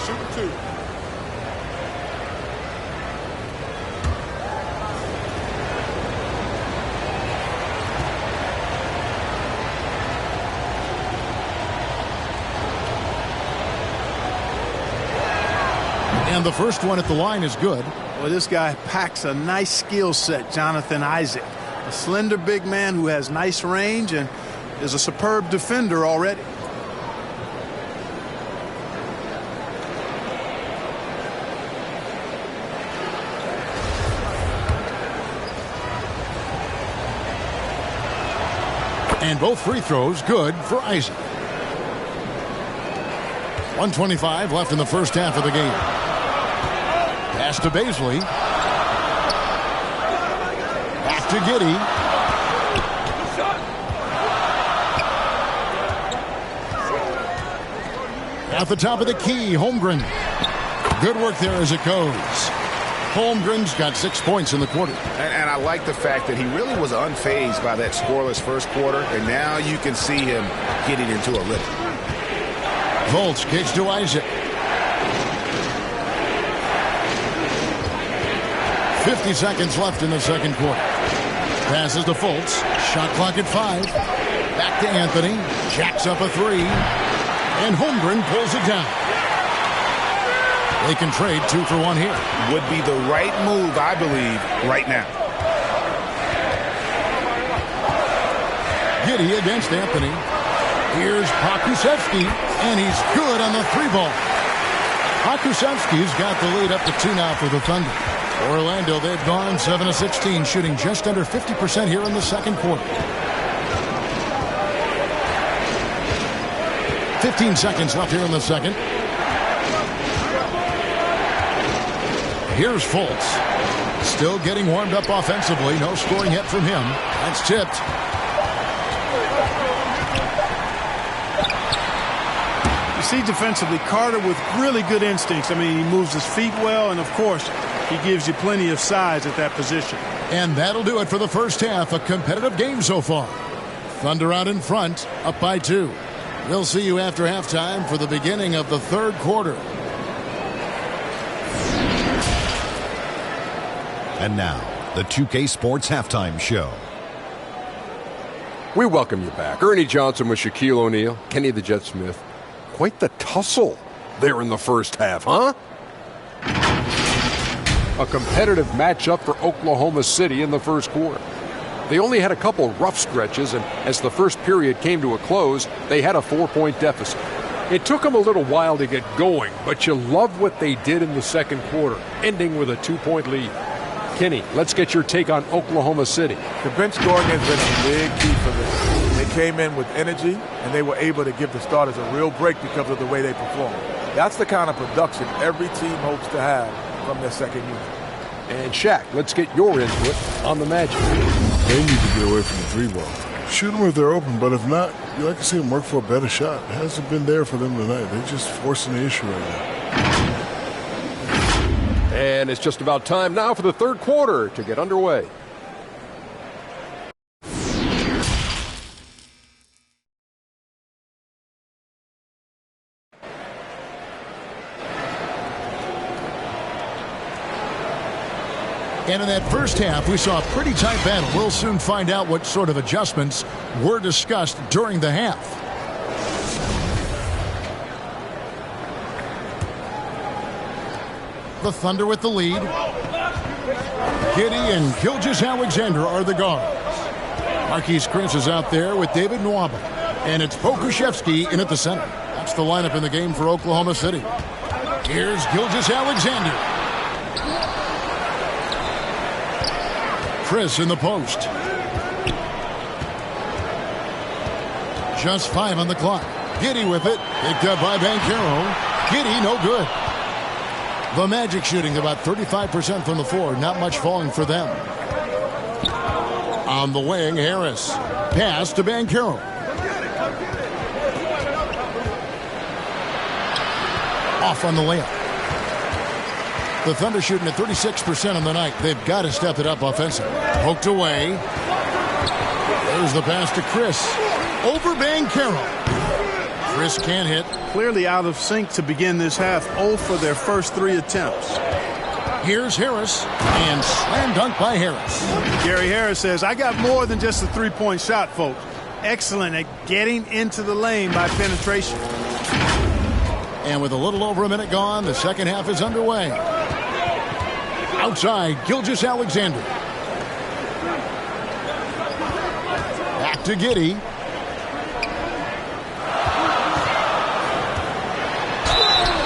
Shoot 2. And the first one at the line is good. Well, this guy packs a nice skill set, Jonathan Isaac. A slender big man who has nice range and is a superb defender already. And both free throws good for Isaac. 1:25 left in the first half of the game. Pass to Baisley. Back to Giddey. At the top of the key, Holmgren. Good work there as it goes. Holmgren's got 6 points in the quarter. And I like the fact that he really was unfazed by that scoreless first quarter, and now you can see him getting into a rhythm. Fultz kicks to Isaac. 50 seconds left in the second quarter. Passes to Fultz. Shot clock at 5. Back to Anthony. Jacks up a 3. And Holmgren pulls it down. They can trade 2 for 1 here. Would be the right move, I believe, right now. Giddey against Anthony. Here's Pokusevski, and he's good on the 3-ball. Pokusevski's got the lead up to 2 now for the Thunder. Orlando, they've gone 7 of 16, shooting just under 50% here in the second quarter. 15 seconds left here in the second. Here's Fultz. Still getting warmed up offensively. No scoring yet from him. That's tipped. You see defensively, Carter with really good instincts. I mean, he moves his feet well, and of course, he gives you plenty of size at that position. And that'll do it for the first half. A competitive game so far. Thunder out in front, up by 2. We'll see you after halftime for the beginning of the third quarter. And now, the 2K Sports Halftime Show. We welcome you back. Ernie Johnson with Shaquille O'Neal, Kenny the Jet Smith. Quite the tussle there in the first half, huh? A competitive matchup for Oklahoma City in the first quarter. They only had a couple rough stretches, and as the first period came to a close, they had a 4-point deficit. It took them a little while to get going, but you love what they did in the second quarter, ending with a 2-point lead. Kenny, let's get your take on Oklahoma City. The bench scoring has been a big key for them. They came in with energy, and they were able to give the starters a real break because of the way they performed. That's the kind of production every team hopes to have from their second unit. And Shaq, let's get your input on the Magic. They need to get away from the three ball. Shoot them if they're open, but if not, you like to see them work for a better shot. It hasn't been there for them tonight. They're just forcing the issue right now. And it's just about time now for the third quarter to get underway. And in that first half, we saw a pretty tight battle. We'll soon find out what sort of adjustments were discussed during the half. The Thunder with the lead. Giddey and Gilgeous-Alexander are the guards. Marquise Chris is out there with David Nwaba. And it's Pokusevski in at the center. That's the lineup in the game for Oklahoma City. Here's Gilgeous-Alexander. Chris in the post. Just 5 on the clock. Giddey with it. Picked up by Banchero. Giddey, no good. The Magic shooting about 35% from the floor. Not much falling for them. On the wing, Harris. Pass to Banchero. Off on the layup. The Thunder shooting at 36% on the night. They've got to step it up offensively. Poked away. There's the pass to Chris. Over Banchero. Chris can't hit. Clearly out of sync to begin this half. 0 for their first 3 attempts. Here's Harris. And slam dunk by Harris. Gary Harris says, I got more than just a 3-point shot, folks. Excellent at getting into the lane by penetration. And with a little over a minute gone, the second half is underway. Outside, Gilgeous-Alexander. Back to Giddey.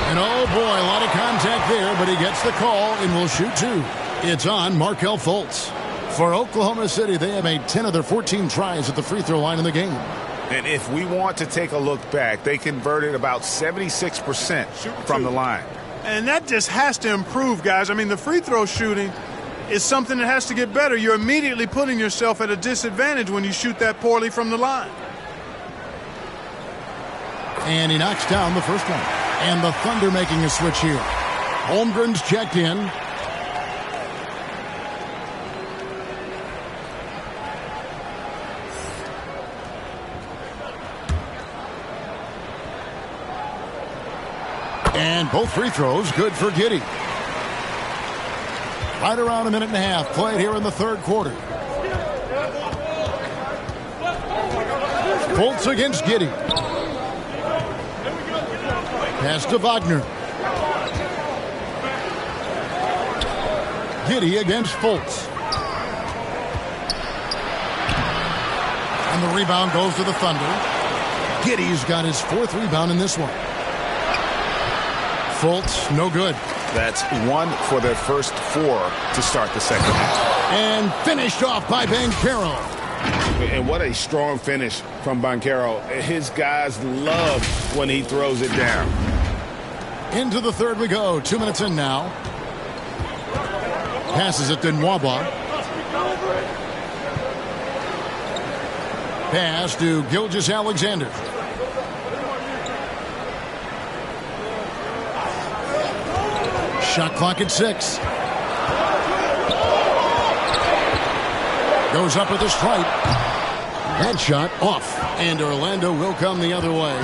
And oh boy, a lot of contact there, but he gets the call and will shoot 2. It's on Markelle Fultz. For Oklahoma City, they have made 10 of their 14 tries at the free throw line in the game. And if we want to take a look back, they converted about 76% from the line. And that just has to improve, guys. I mean, the free throw shooting is something that has to get better. You're immediately putting yourself at a disadvantage when you shoot that poorly from the line. And he knocks down the first one. And the Thunder making a switch here. Holmgren's checked in. And both free throws good for Giddey. Right around a minute and a half played here in the third quarter. Fultz against Giddey. Pass to Wagner. Giddey against Fultz. And the rebound goes to the Thunder. Giddey's got his 4th rebound in this one. Fultz, no good. That's 1 for their first 4 to start the second half. And finished off by Banchero. And what a strong finish from Banchero. His guys love when he throws it down. Into the third we go. 2 minutes in now. Passes it to Nwaba. Pass to Gilgeous-Alexander. Shot clock at 6. Goes up with a strike. That shot off. And Orlando will come the other way.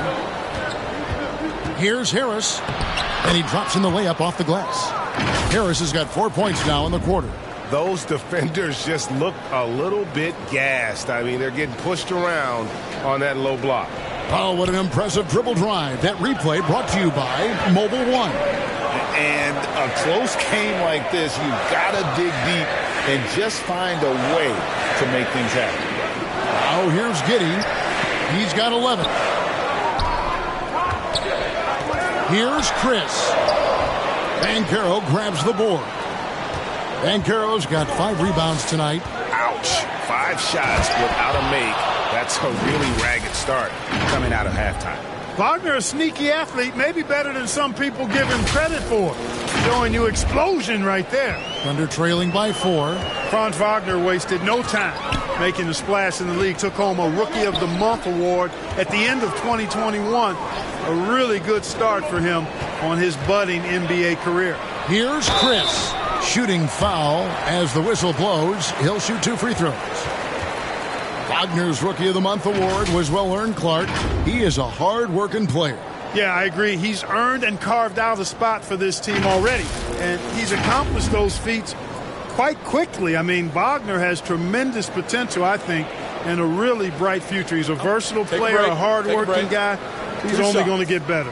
Here's Harris. And he drops in the layup off the glass. Harris has got 4 points now in the quarter. those defenders just look a little bit gassed. I mean, they're getting pushed around on that low block. Oh, what an impressive dribble drive. That replay brought to you by Mobile One. And a close game like this, you've got to dig deep and just find a way to make things happen. Oh, here's Giddey. He's got 11. Here's Chris. Banchero grabs the board. Banchero's got 5 rebounds tonight. Ouch. 5 shots without a make. That's a really ragged start coming out of halftime. Wagner, a sneaky athlete, maybe better than some people give him credit for. Showing you explosion right there. Thunder trailing by 4. Franz Wagner wasted no time making a splash in the league. Took home a Rookie of the Month award at the end of 2021. A really good start for him on his budding NBA career. Here's Chris. Shooting foul as the whistle blows. He'll shoot 2 free throws. Wagner's Rookie of the Month award was well-earned, Clark. He is a hard-working player. Yeah, I agree. He's earned and carved out a spot for this team already. And he's accomplished those feats quite quickly. I mean, Wagner has tremendous potential, I think, and a really bright future. He's a versatile player, a hard-working guy. He's only going to get better.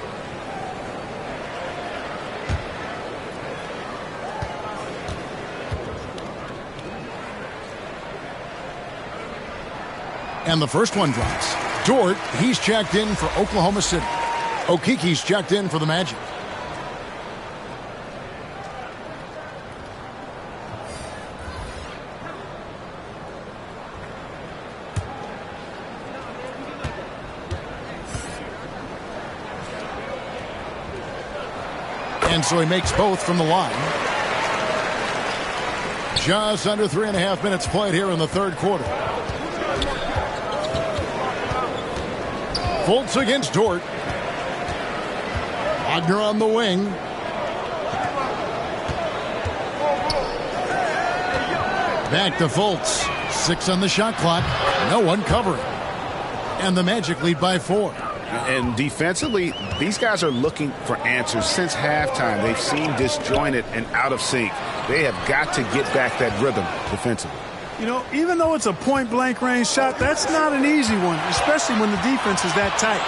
And the first one drops. Dort, he's checked in for Oklahoma City. Okiki's checked in for the Magic. And so he makes both from the line. Just under 3.5 minutes played here in the third quarter. Fultz against Dort. Wagner on the wing. Back to Fultz. 6 on the shot clock. No one covering. And the Magic lead by 4. And defensively, these guys are looking for answers since halftime. They've seemed disjointed and out of sync. They have got to get back that rhythm defensively. You know, even though it's a point-blank range shot, that's not an easy one, especially when the defense is that tight.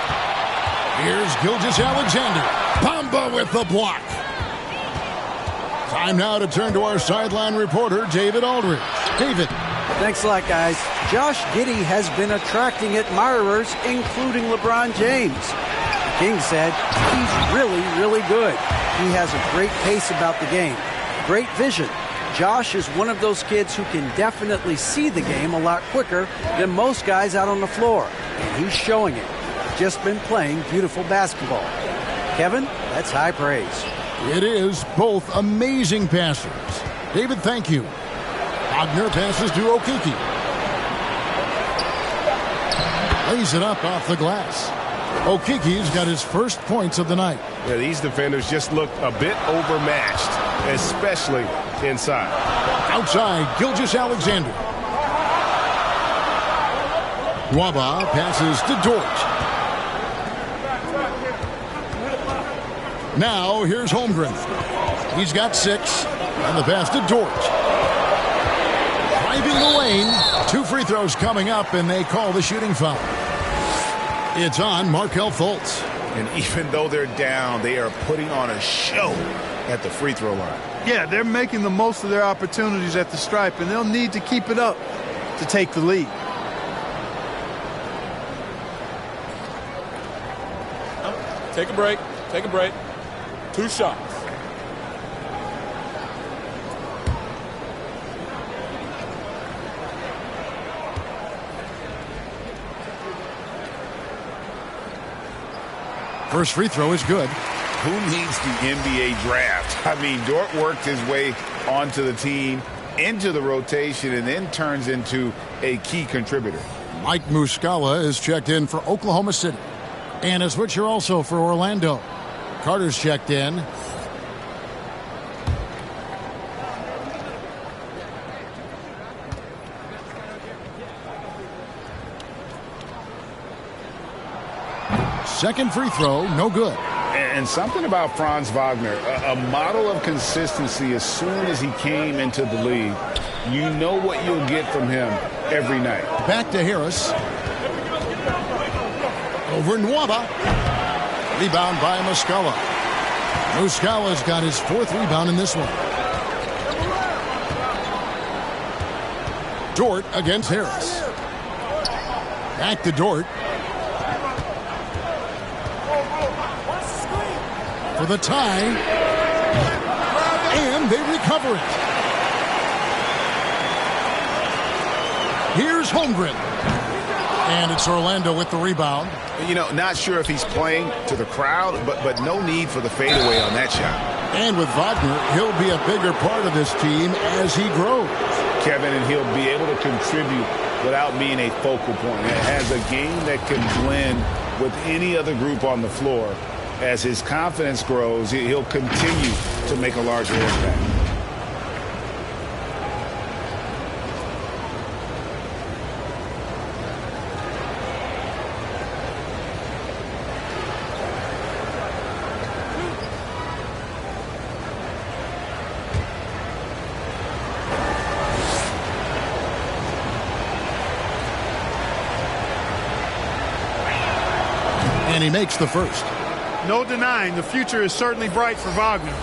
Here's Gilgeous-Alexander. Bamba with the block. Time now to turn to our sideline reporter, David Aldridge. David. Thanks a lot, guys. Josh Giddey has been attracting admirers, including LeBron James. The King said he's really, really good. He has a great pace about the game, great vision. Josh is one of those kids who can definitely see the game a lot quicker than most guys out on the floor. And he's showing it. Just been playing beautiful basketball. Kevin, that's high praise. It is. Both amazing passers. David, thank you. Wagner passes to Okiki. Lays it up off the glass. Okiki's got his first points of the night. Yeah, these defenders just look a bit overmatched, especially inside. Outside, Gilgeous-Alexander. Waba passes to Dort. Now, here's Holmgren. He's got 6. And the pass to Dort. Driving the lane. 2 free throws coming up, and they call the shooting foul. It's on Markelle Fultz. And even though they're down, they are putting on a show at the free throw line. Yeah, they're making the most of their opportunities at the stripe, and they'll need to keep it up to take the lead. Take a break. Take a break. 2 shots. First free throw is good. Who needs the NBA draft? I mean, Dort worked his way onto the team, into the rotation, and then turns into a key contributor. Mike Muscala is checked in for Oklahoma City. And a switcher also for Orlando. Carter's checked in. Second free throw, no good. And something about Franz Wagner, a model of consistency as soon as he came into the league. You know what you'll get from him every night. Back to Harris. Over Nwaba. Rebound by Muscala. Muscala's got his 4th rebound in this one. Dort against Harris. Back to Dort. For the tie. And they recover it. Here's Holmgren. And it's Orlando with the rebound. You know, not sure if he's playing to the crowd, but no need for the fadeaway on that shot. And with Wagner, he'll be a bigger part of this team as he grows. Kevin, and he'll be able to contribute without being a focal point. It has a game that can blend with any other group on the floor. As his confidence grows, he'll continue to make a larger impact. And he makes the first. No denying the future is certainly bright for Wagner.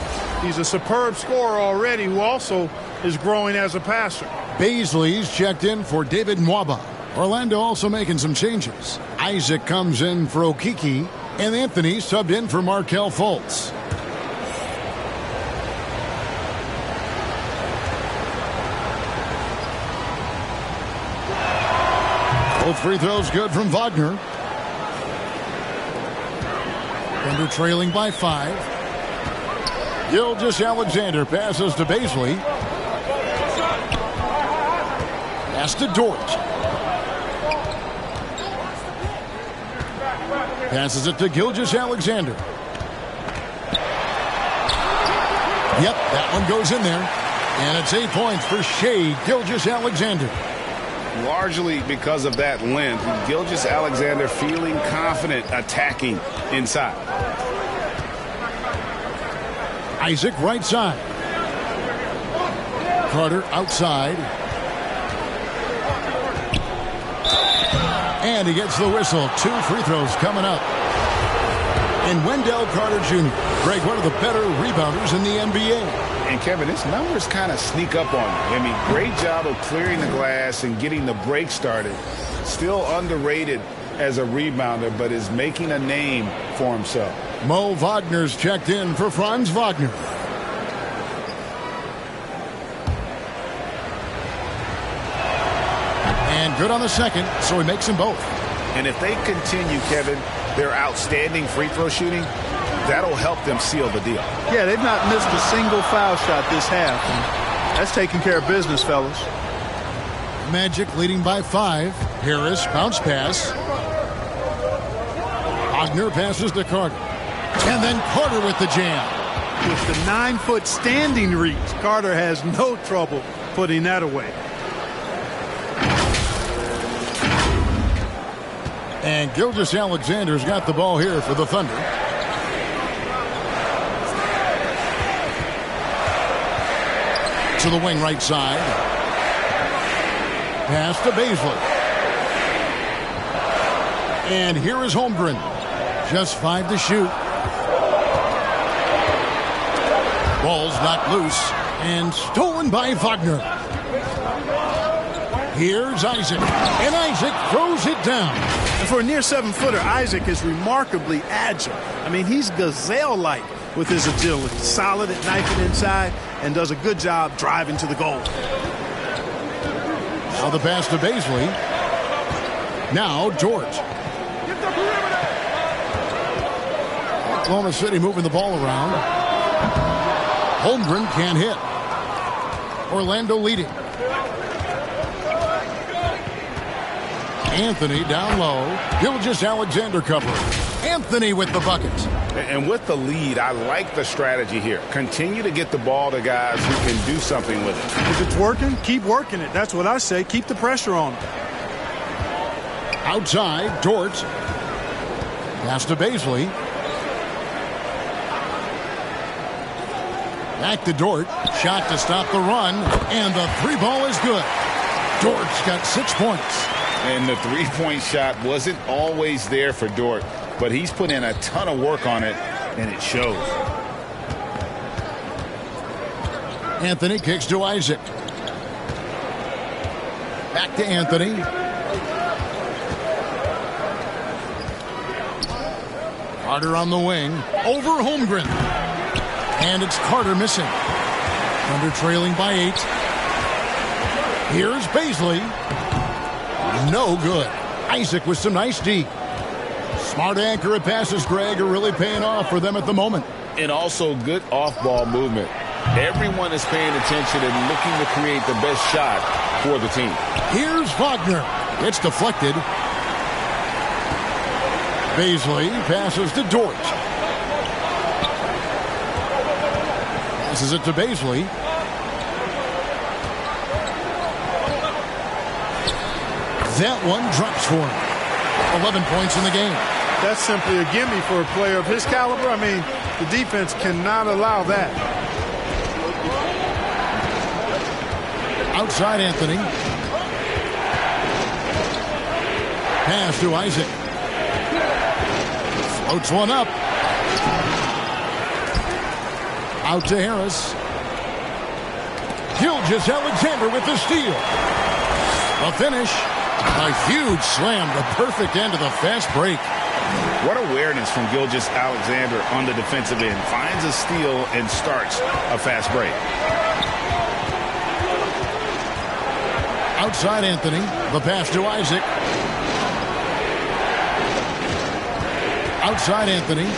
He's a superb scorer already who also is growing as a passer. Baisley's checked in for David Nwaba. Orlando also making some changes. Isaac comes in for Okiki, and Anthony subbed in for Markelle Fultz. Both free throws good from Wagner. Thunder trailing by 5. Gilgeous-Alexander passes to Baisley. Pass to Dort. Passes it to Gilgeous-Alexander. Yep, that one goes in there. And it's 8 points for Shai Gilgeous-Alexander. Largely because of that length, Gilgeous-Alexander feeling confident attacking inside. Isaac right side. Carter outside. And he gets the whistle. 2 free throws coming up. And Wendell Carter Jr., Greg, one of the better rebounders in the NBA. And Kevin, his numbers kind of sneak up on you. I mean, great job of clearing the glass and getting the break started. Still underrated as a rebounder, but is making a name for himself. Mo Wagner's checked in for Franz Wagner. And good on the second, so he makes them both. And if they continue, Kevin, their outstanding free throw shooting, that'll help them seal the deal. Yeah, they've not missed a single foul shot this half. And that's taking care of business, fellas. Magic leading by 5. Harris bounce pass. Wagner passes to Carter. And then Carter with the jam. With the 9-foot standing reach, Carter has no trouble putting that away. And Gilgeous-Alexander's got the ball here for the Thunder. To the wing right side. Pass to Baisley. And here is Holmgren. Just 5 to shoot. Ball's knocked loose and stolen by Wagner. Here's Isaac. And Isaac throws it down. And for a near 7-footer, Isaac is remarkably agile. I mean, he's gazelle-like with his agility. Solid at knifing inside and does a good job driving to the goal. Now the pass to Baisley. Now Dort. Oklahoma City moving the ball around. Holmgren can't hit. Orlando leading. Anthony down low. Gilgeous-Alexander covering. Anthony with the bucket. And with the lead, I like the strategy here. Continue to get the ball to guys who can do something with it. If it's working, keep working it. That's what I say. Keep the pressure on him. Outside, Dort. Pass to Baisley. Back to Dort. Shot to stop the run. And the three ball is good. Dort's got 6 points. And the three-point shot wasn't always there for Dort, but he's put in a ton of work on it, and it shows. Anthony kicks to Isaac. Back to Anthony. Carter on the wing. Over Holmgren. And it's Carter missing. Thunder trailing by 8. Here's Baisley. No good. Isaac with some nice D. Smart accurate passes, Greg, are really paying off for them at the moment. And also good off-ball movement. Everyone is paying attention and looking to create the best shot for the team. Here's Wagner. It's deflected. Baisley passes to Dort. Passes it to Baisley. That one drops for him. 11 points in the game. That's simply a gimme for a player of his caliber. I mean, the defense cannot allow that. Outside Anthony. Pass to Isaac. Floats one up. Out to Harris. Gilgeous-Alexander with the steal. A finish. A huge slam. The perfect end of the fast break. What awareness from Gilgeous-Alexander on the defensive end. Finds a steal and starts a fast break. Outside Anthony. The pass to Isaac. Outside Anthony.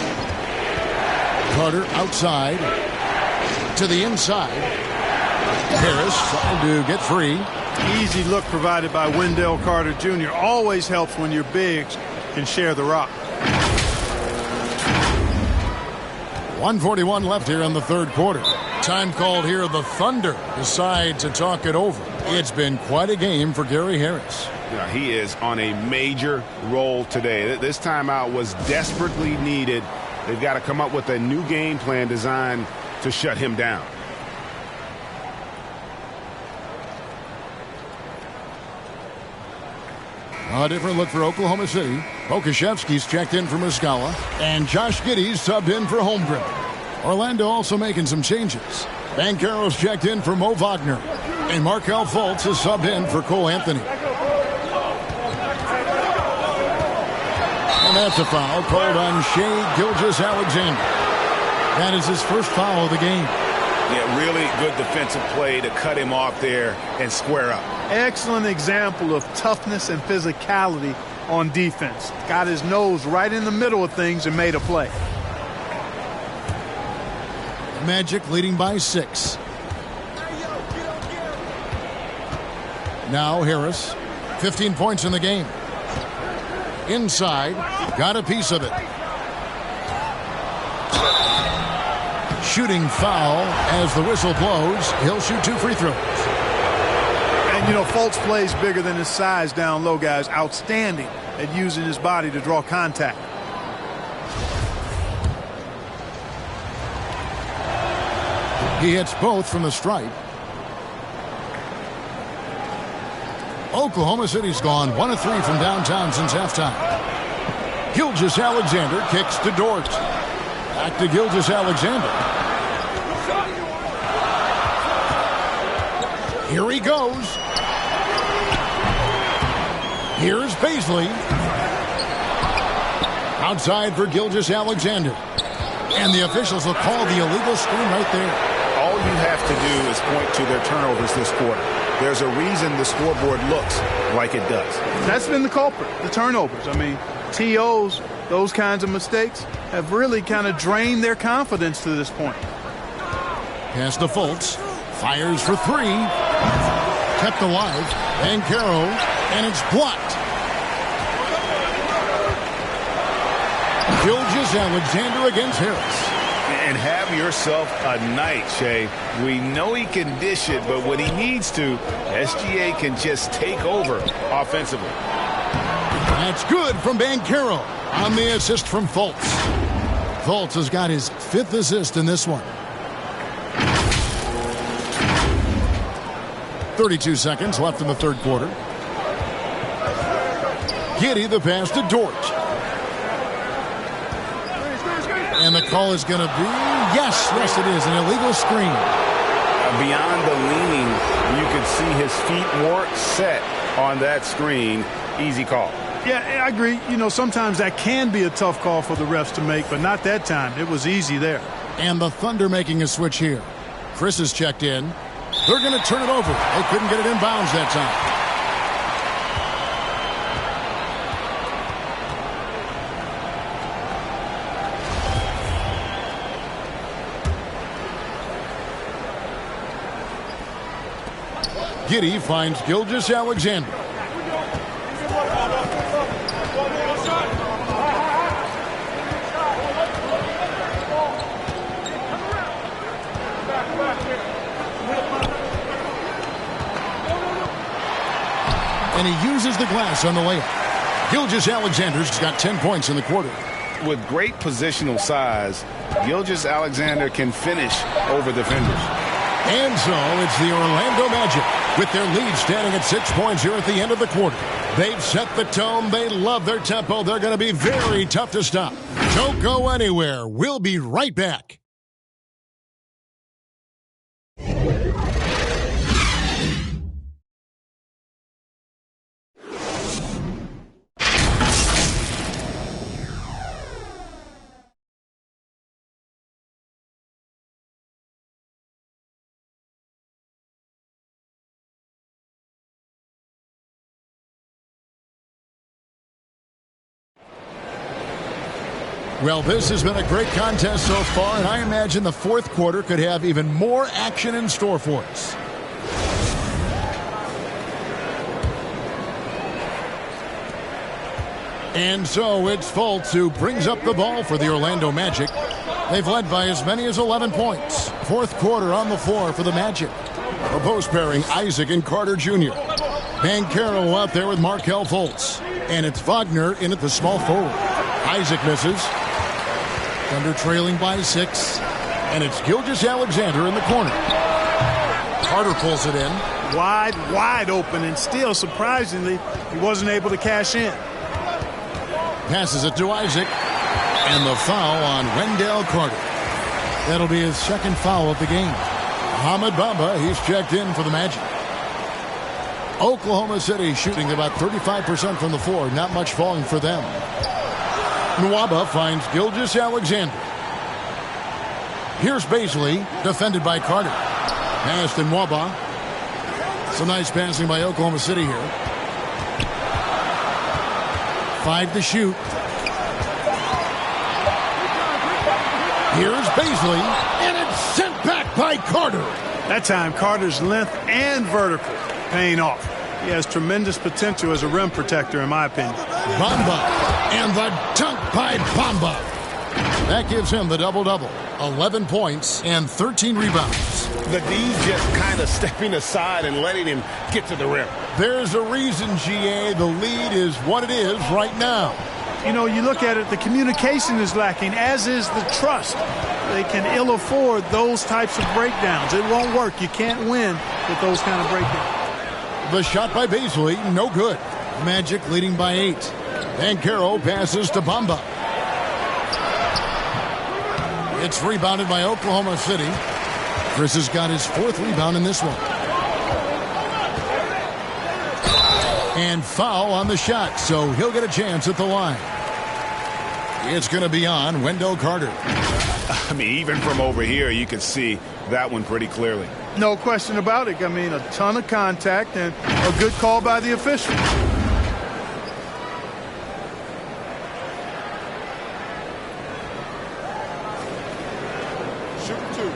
Carter outside. To the inside. Harris trying to get free. Easy look provided by Wendell Carter Jr. Always helps when your bigs can share the rock. 1:41 left here in the third quarter. Time called here. The Thunder decide to talk it over. It's been quite a game for Gary Harris. Yeah, he is on a major roll today. This timeout was desperately needed. They've got to come up with a new game plan designed to shut him down. A different look for Oklahoma City. Pokashevsky's checked in for Muscala, and Josh Giddey's subbed in for Holmgren. Orlando also making some changes. Banchero's checked in for Mo Wagner, and Markelle Fultz is subbed in for Cole Anthony. And that's a foul called on Shai Gilgeous-Alexander. That is his first foul of the game. Yeah, really good defensive play to cut him off there and square up. Excellent example of toughness and physicality on defense. Got his nose right in the middle of things and made a play. Magic leading by 6. Now Harris, 15 points in the game. Inside, got a piece of it. Shooting foul as the whistle blows. He'll shoot 2 free throws. And, you know, Fultz plays bigger than his size down low, guys. Outstanding at using his body to draw contact. He hits both from the stripe. Oklahoma City's gone 1 of 3 from downtown since halftime. Gilgeous-Alexander kicks to Dort. Back to Gilgeous-Alexander. Here he goes. Here's Baisley. Outside for Gilgeous-Alexander. And the officials will call the illegal screen right there. All you have to do is point to their turnovers this quarter. There's a reason the scoreboard looks like it does. That's been the culprit, the turnovers. I mean, TOs, those kinds of mistakes have really kind of drained their confidence to this point. Pass to Fultz. Fires for 3. Kept alive. Banchero. And it's blocked. Gilgeous-Alexander against Harris. And have yourself a night, Shai. We know he can dish it, but when he needs to, SGA can just take over offensively. That's good from Banchero on the assist from Fultz. Fultz has got his 5th assist in this one. 32 seconds left in the third quarter. Giddey the pass to Dort. And the call is going to be, yes, it is, an illegal screen. Beyond the leaning, you could see his feet weren't set on that screen. Easy call. Yeah, I agree. You know, sometimes that can be a tough call for the refs to make, but not that time. It was easy there. And the Thunder making a switch here. Chris is checked in. They're going to turn it over. They couldn't get it in bounds that time. Giddey finds Gilgeous-Alexander. And he uses the glass on the layup. Gilgeous-Alexander's got 10 points in the quarter. With great positional size, Gilgeous-Alexander can finish over defenders. And so it's the Orlando Magic with their lead standing at 6 points here at the end of the quarter. They've set the tone. They love their tempo. They're going to be very tough to stop. Don't go anywhere. We'll be right back. Well, this has been a great contest so far, and I imagine the fourth quarter could have even more action in store for us. And so it's Fultz who brings up the ball for the Orlando Magic. They've led by as many as 11 points. Fourth quarter on the floor for the Magic. A post pairing, Isaac and Carter Jr. Banchero out there with Markelle Fultz. And it's Wagner in at the small forward. Isaac misses. Thunder trailing by 6. And it's Gilgeous-Alexander in the corner. Carter pulls it in. Wide open, and still, surprisingly, he wasn't able to cash in. Passes it to Isaac. And the foul on Wendell Carter. That'll be his second foul of the game. Mohamed Bamba, he's checked in for the Magic. Oklahoma City shooting about 35% from the floor. Not much falling for them. Nwaba finds Gilgeous-Alexander. Here's Baisley, defended by Carter. Pass to Nwaba. Some nice passing by Oklahoma City here. 5 to shoot. Here's Baisley, and it's sent back by Carter. That time, Carter's length and vertical paying off. He has tremendous potential as a rim protector, in my opinion. Bamba, and the dunk by Bamba. That gives him the double-double. 11 points and 13 rebounds. The D's just kind of stepping aside and letting him get to the rim. There's a reason, GA. The lead is what it is right now. You know, you look at it, the communication is lacking, as is the trust. They can ill afford those types of breakdowns. It won't work. You can't win with those kind of breakdowns. The shot by Baisley, no good. Magic leading by 8. Banchero passes to Bamba. It's rebounded by Oklahoma City. Chris has got his 4th rebound in this one. And foul on the shot, so he'll get a chance at the line. It's going to be on Wendell Carter. I mean, even from over here, you can see that one pretty clearly. No question about it. I mean, a ton of contact and a good call by the official. Shooting 2.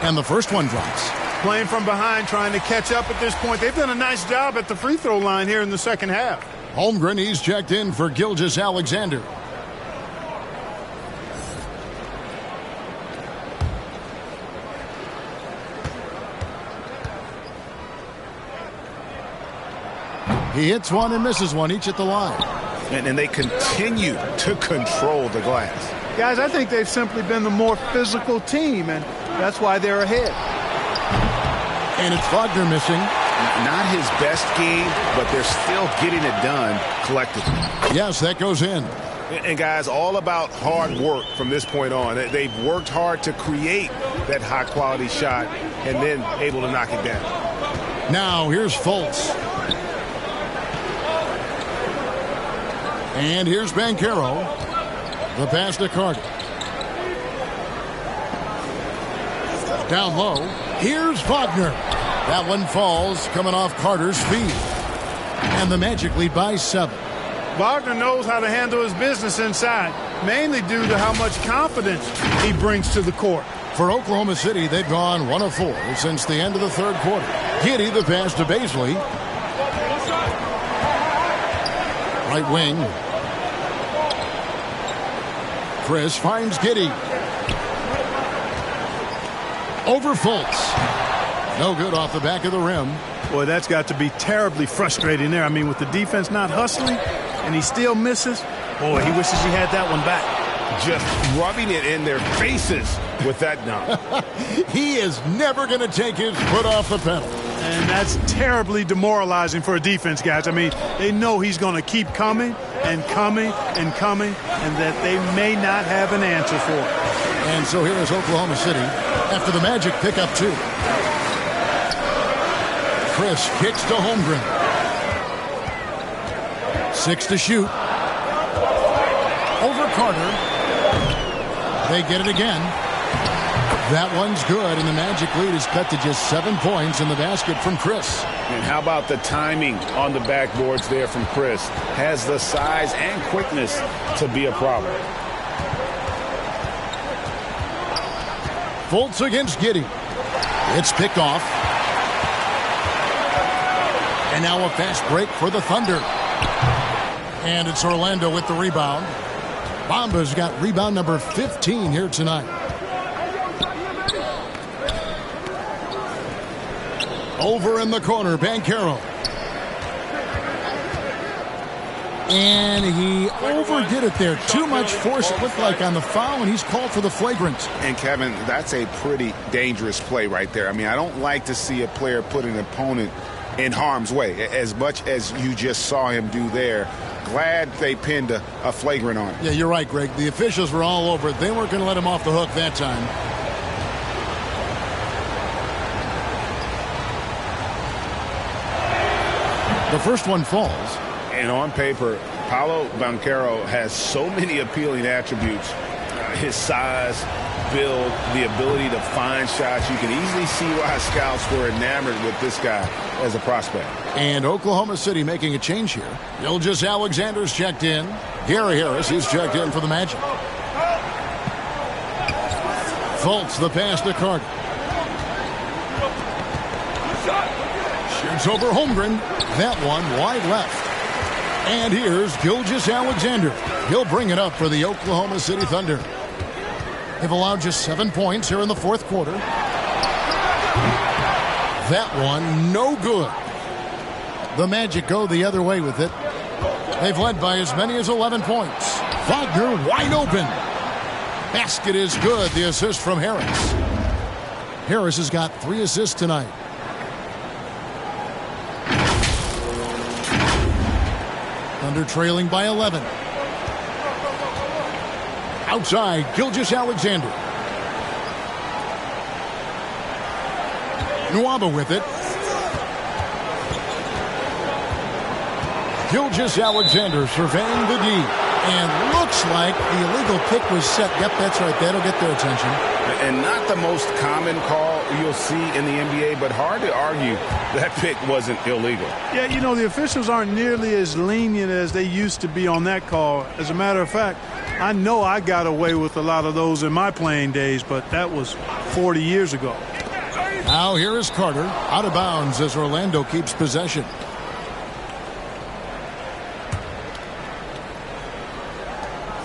And the first one drops. Playing from behind, trying to catch up at this point. They've done a nice job at the free throw line here in the second half. Holmgren, he's checked in for Gilgeous-Alexander. He hits one and misses one, each at the line. And they continue to control the glass. Guys, I think they've simply been the more physical team, and that's why they're ahead. And it's Wagner missing. Not his best game, but they're still getting it done collectively. Yes, that goes in. And guys, all about hard work from this point on. They've worked hard to create that high-quality shot and then able to knock it down. Now, here's Fultz. And here's Banchero. The pass to Carter. Down low. Here's Wagner. That one falls, coming off Carter's feet. And the Magic lead by 7. Wagner knows how to handle his business inside, mainly due to how much confidence he brings to the court. For Oklahoma City, they've gone 1 of 4 since the end of the third quarter. Giddey, the pass to Bazley. Right wing. Chris finds Giddey. Over Fultz. No good off the back of the rim. Boy, that's got to be terribly frustrating there. I mean, with the defense not hustling and he still misses, boy, he wishes he had that one back. Just rubbing it in their faces with that dunk. He is never going to take his foot off the pedal. And that's terribly demoralizing for a defense, guys. I mean, they know he's going to keep coming and coming and coming, and that they may not have an answer for it. And so here is Oklahoma City after the Magic pick up 2. Chris kicks to Holmgren. 6 to shoot. Over Carter. They get it again. That one's good, and the Magic lead is cut to just 7 points in the basket from Chris. And how about the timing on the backboards there from Chris? Has the size and quickness to be a problem. Fultz against Giddey. It's picked off. And now a fast break for the Thunder. And it's Orlando with the rebound. Bamba's got rebound number 15 here tonight. Over in the corner, Banchero. And he overdid it there. Too much force, it looked like, on the foul, and he's called for the flagrant. And, Kevin, that's a pretty dangerous play right there. I mean, I don't like to see a player put an opponent in harm's way, as much as you just saw him do there. Glad they pinned a flagrant on him. Yeah, you're right, Greg. The officials were all over it. They weren't going to let him off the hook that time. The first one falls. And on paper, Paolo Banchero has so many appealing attributes. His size, build, the ability to find shots. You can easily see why scouts were enamored with this guy as a prospect. And Oklahoma City making a change here. Gilgeous Alexander's checked in. Gary Harris is checked in for the Magic. Fultz, the pass to Carter. Shoots over Holmgren. That one wide left. And here's Gilgeous Alexander. He'll bring it up for the Oklahoma City Thunder. They've allowed just 7 points here in the fourth quarter. That one, no good. The Magic go the other way with it. They've led by as many as 11 points. Wagner wide open. Basket is good. The assist from Harris. Harris has got 3 assists tonight. Thunder trailing by 11. Outside, Gilgeous Alexander. Nwaba with it. Gilgeous Alexander surveying the D. And looks like the illegal pick was set. Yep, that's right. That'll get their attention. And not the most common call you'll see in the NBA, but hard to argue that pick wasn't illegal. Yeah, you know, the officials aren't nearly as lenient as they used to be on that call. As a matter of fact, I know I got away with a lot of those in my playing days, but that was 40 years ago. Now here is Carter, out of bounds as Orlando keeps possession.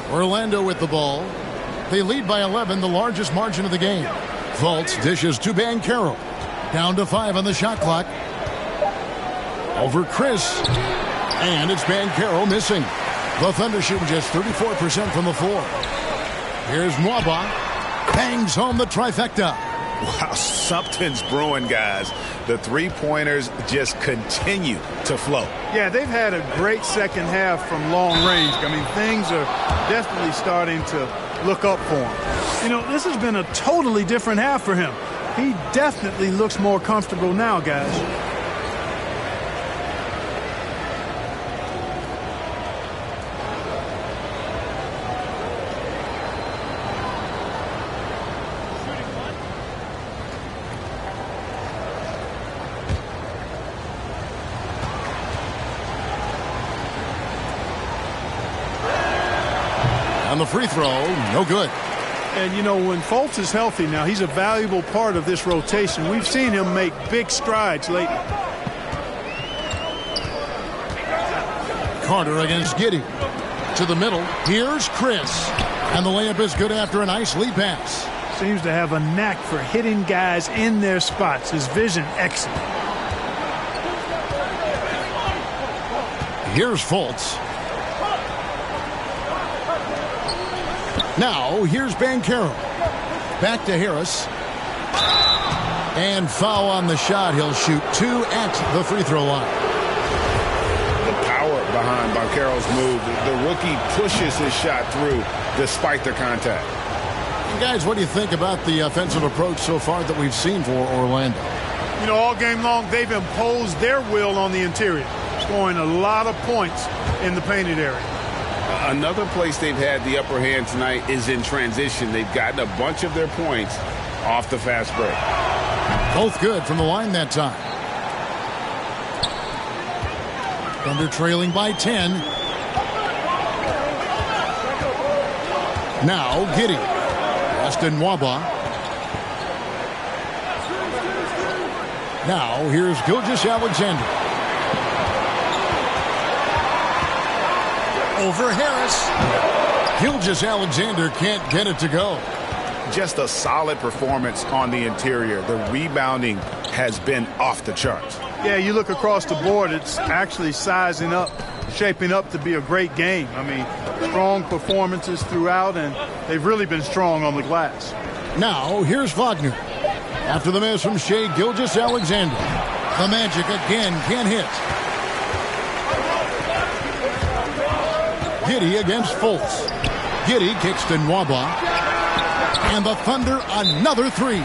Orlando with the ball. They lead by 11, the largest margin of the game. Fultz dishes to Banchero. Down to 5 on the shot clock. Over Chris. And it's Banchero missing. The Thunder shooting just 34% from the floor. Here's Nwaba. Bangs home the trifecta. Wow, something's brewing, guys. The three-pointers just continue to flow. Yeah, they've had a great second half from long range. I mean, things are definitely starting to look up for him. You know, this has been a totally different half for him. He definitely looks more comfortable now, guys. On the free throw, no good. And, you know, when Fultz is healthy now, he's a valuable part of this rotation. We've seen him make big strides lately. Carter against Giddey. To the middle. Here's Chris. And the layup is good after a nice lead pass. Seems to have a knack for hitting guys in their spots. His vision excellent. Here's Fultz. Now, here's Banchero. Back to Harris. And foul on the shot. He'll shoot 2 at the free throw line. The power behind Banchero's move. The rookie pushes his shot through despite the contact. And guys, what do you think about the offensive approach so far that we've seen for Orlando? You know, all game long, they've imposed their will on the interior, scoring a lot of points in the painted area. Another place they've had the upper hand tonight is in transition. They've gotten a bunch of their points off the fast break. Both good from the line that time. Thunder trailing by 10. Now Giddey. Justin Nwaba. Now here's Gilgeous-Alexander. Over Harris. Gilgeous-Alexander can't get it to go. Just a solid performance on the interior. The rebounding has been off the charts. Yeah, you look across the board, it's actually sizing up, shaping up to be a great game. I mean, strong performances throughout, and they've really been strong on the glass. Now, here's Wagner. After the miss from Shai Gilgeous-Alexander. The Magic again can't hit. Giddey against Fultz. Giddey kicks to Nwaba. And the Thunder another three.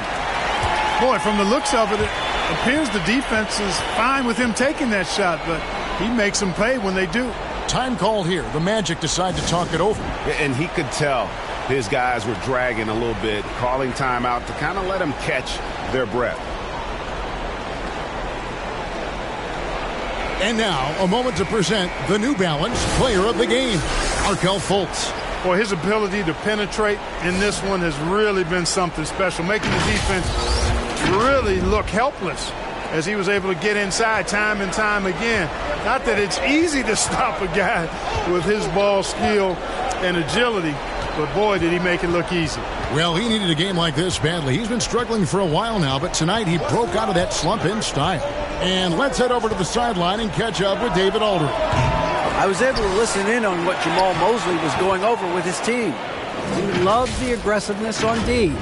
Boy, from the looks of it, it appears the defense is fine with him taking that shot, but he makes them pay when they do. Time call here. The Magic decide to talk it over. And he could tell his guys were dragging a little bit, calling timeout to kind of let them catch their breath. And now, a moment to present the New Balance Player of the Game, Markelle Fultz. Boy, his ability to penetrate in this one has really been something special, making the defense really look helpless as he was able to get inside time and time again. Not that it's easy to stop a guy with his ball skill and agility, but boy, did he make it look easy. Well, he needed a game like this badly. He's been struggling for a while now, but tonight he broke out of that slump in style. And let's head over to the sideline and catch up with David Aldridge. I was able to listen in on what Jamal Mosley was going over with his team. He loved the aggressiveness on D.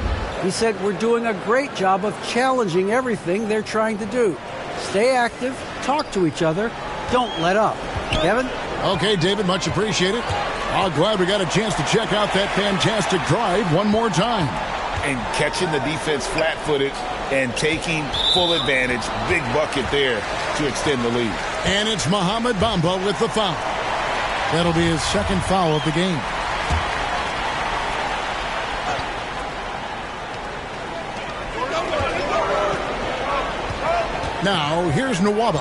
He said, we're doing a great job of challenging everything they're trying to do. Stay active, talk to each other, don't let up. Kevin? Okay, David, much appreciated. I'm glad we got a chance to check out that fantastic drive one more time. And catching the defense flat-footed and taking full advantage. Big bucket there to extend the lead. And it's Mohamed Bamba with the foul. That'll be his second foul of the game. Now, here's Nwaba.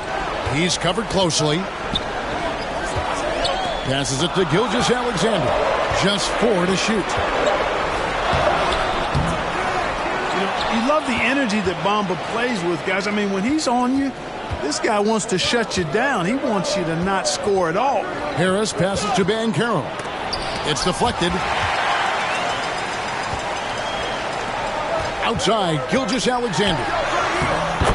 He's covered closely. Passes it to Gilgeous-Alexander. Just 4 to shoot. You love the energy that Bamba plays with, guys. I mean, when he's on you, this guy wants to shut you down. He wants you to not score at all. Harris passes to Banchero. It's deflected. Outside, Gilgeous-Alexander.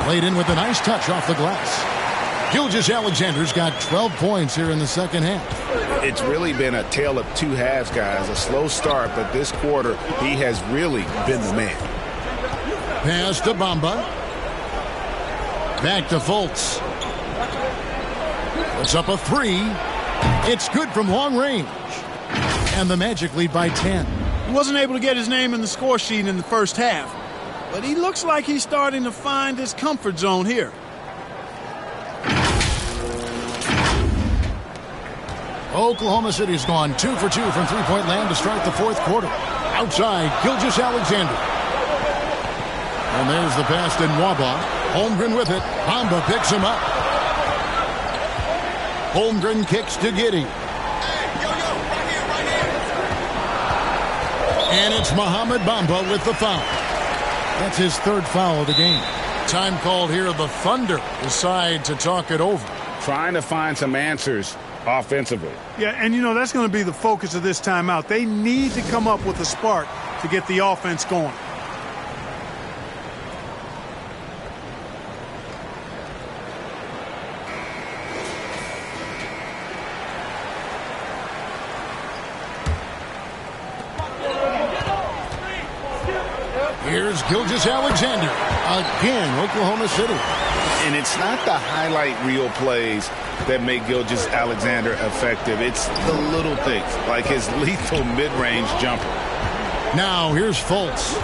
Played in with a nice touch off the glass. Gilgeous-Alexander's got 12 points here in the second half. It's really been a tale of two halves, guys. A slow start, but this quarter, he has really been the man. Pass to Bamba. Back to Fultz. Puts up a three. It's good from long range. And the Magic lead by 10. He wasn't able to get his name in the score sheet in the first half, but he looks like he's starting to find his comfort zone here. Oklahoma City's gone 2 for 2 from three-point land to start the fourth quarter. Outside, Gilgeous-Alexander. And there's the pass to Nwaba. Holmgren with it. Bamba picks him up. Holmgren kicks to Giddey. And it's Mohamed Bamba with the foul. That's his third foul of the game. Time called here. The Thunder decide to talk it over. Trying to find some answers offensively. Yeah, and that's going to be the focus of this timeout. They need to come up with a spark to get the offense going. Here's Gilgeous-Alexander. Again, Oklahoma City. And it's not the highlight reel plays that make Gilgeous-Alexander effective. It's the little things, like his lethal mid-range jumper. Now, here's Fultz.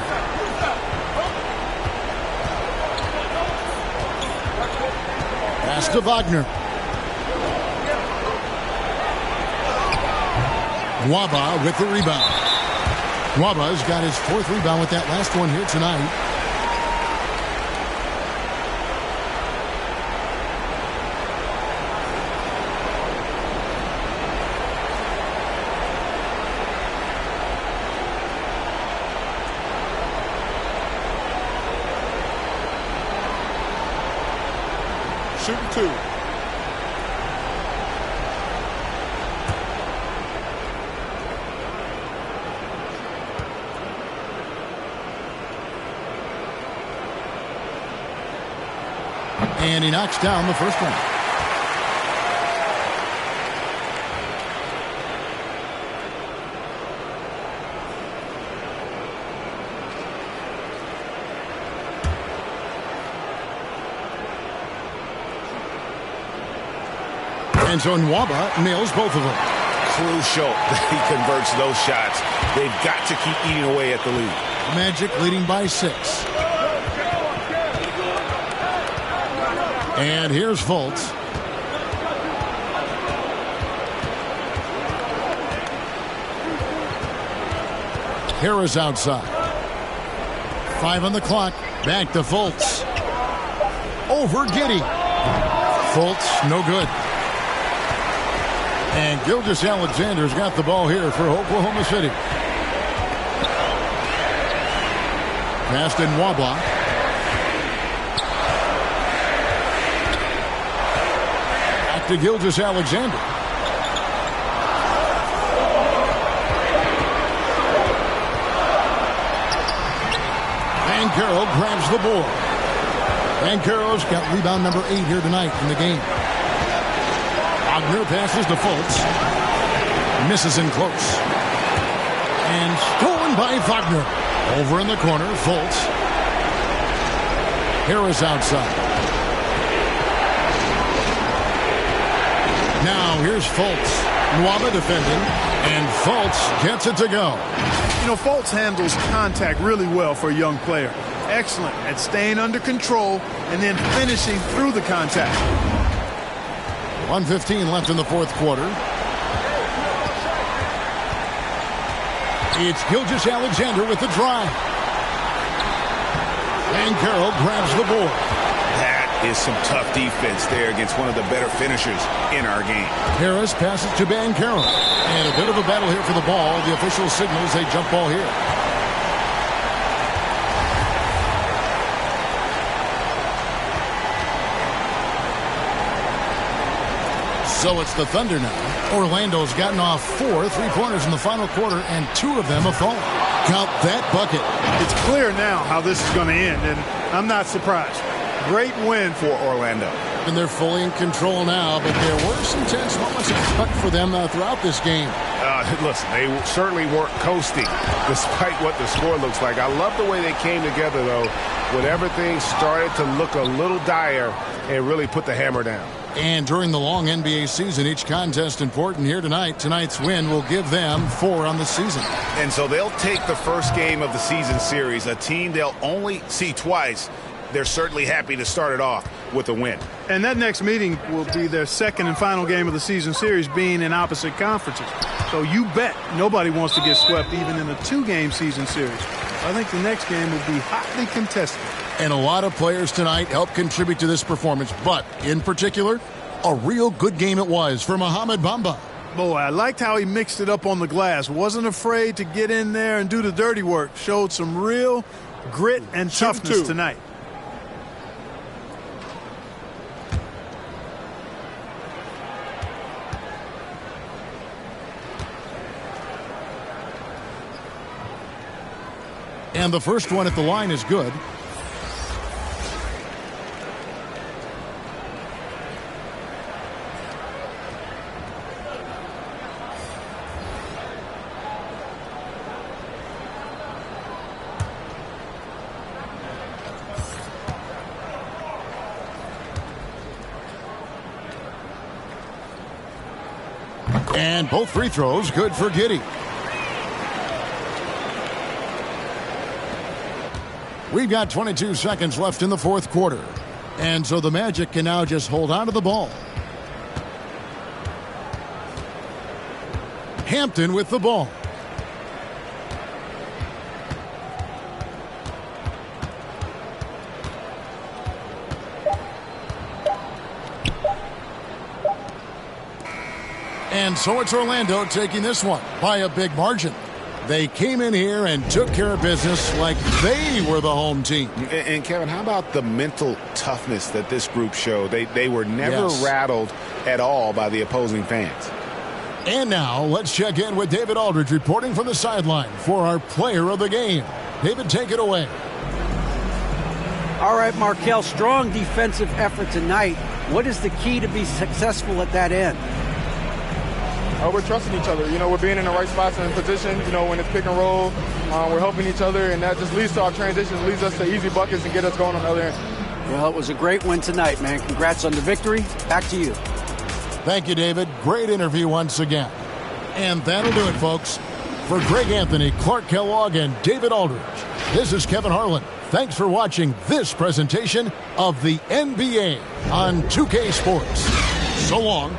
Pass to Wagner. Nwaba with the rebound. Nwaba's got his fourth rebound with that last one here tonight. Shooting two. And he knocks down the first one. And so Nwaba nails both of them. Crucial that he converts those shots. They've got to keep eating away at the lead. Magic leading by 6. And here's Fultz. Harris outside. 5 on the clock. Back to Fultz. Over Giddey. Fultz, no good. And Gilgeous-Alexander's got the ball here for Oklahoma City. Pass to Nwaba. Back to Gilgeous-Alexander. Banchero grabs the board. Banchero's got rebound number 8 here tonight in the game. Wagner passes to Fultz. Misses in close. And stolen by Wagner. Over in the corner, Fultz. Harris outside. Now here's Fultz. Nwaba defending. And Fultz gets it to go. Fultz handles contact really well for a young player. Excellent at staying under control and then finishing through the contact. 1:15 left in the fourth quarter. It's Gilgeous-Alexander with the drive. Banchero grabs the board. That is some tough defense there against one of the better finishers in our game. Harris passes to Banchero. And a bit of a battle here for the ball. The official signals a jump ball here. So it's the Thunder now. Orlando's gotten off 4 3-pointers in the final quarter, and 2 of them have fallen. Count that bucket. It's clear now how this is going to end, and I'm not surprised. Great win for Orlando. and they're fully in control now, but there were some tense moments for them throughout this game. Listen, they certainly weren't coasting despite what the score looks like. I love the way they came together, though, when everything started to look a little dire and really put the hammer down. And during the long NBA season, each contest important here tonight. Tonight's win will give them 4 on the season. And so they'll take the first game of the season series, a team they'll only see twice. They're certainly happy to start it off with a win. And that next meeting will be their second and final game of the season series, being in opposite conferences. So you bet nobody wants to get swept even in a 2-game season series. I think the next game will be hotly contested. And a lot of players tonight helped contribute to this performance, but in particular, a real good game it was for Mohamed Bamba. Boy, I liked how he mixed it up on the glass. Wasn't afraid to get in there and do the dirty work. Showed some real grit and toughness tonight. And the first one at the line is good. And both free throws good for Giddey. We've got 22 seconds left in the fourth quarter. And so the Magic can now just hold on to the ball. Hampton with the ball. And so it's Orlando taking this one by a big margin. They came in here and took care of business like they were the home team. And Kevin, how about the mental toughness that this group showed? They were never rattled at all by the opposing fans. And now let's check in with David Aldridge reporting from the sideline for our player of the game. David, take it away. All right, Markel, strong defensive effort tonight. What is the key to be successful at that end? We're trusting each other. We're being in the right spots and positions. When it's pick and roll, we're helping each other, and that just leads to our transitions, leads us to easy buckets and get us going on the other end. Well, it was a great win tonight, man. Congrats on the victory. Back to you. Thank you, David. Great interview once again. And that'll do it, folks. For Greg Anthony, Clark Kellogg, and David Aldridge, this is Kevin Harlan. Thanks for watching this presentation of the NBA on 2K Sports. So long.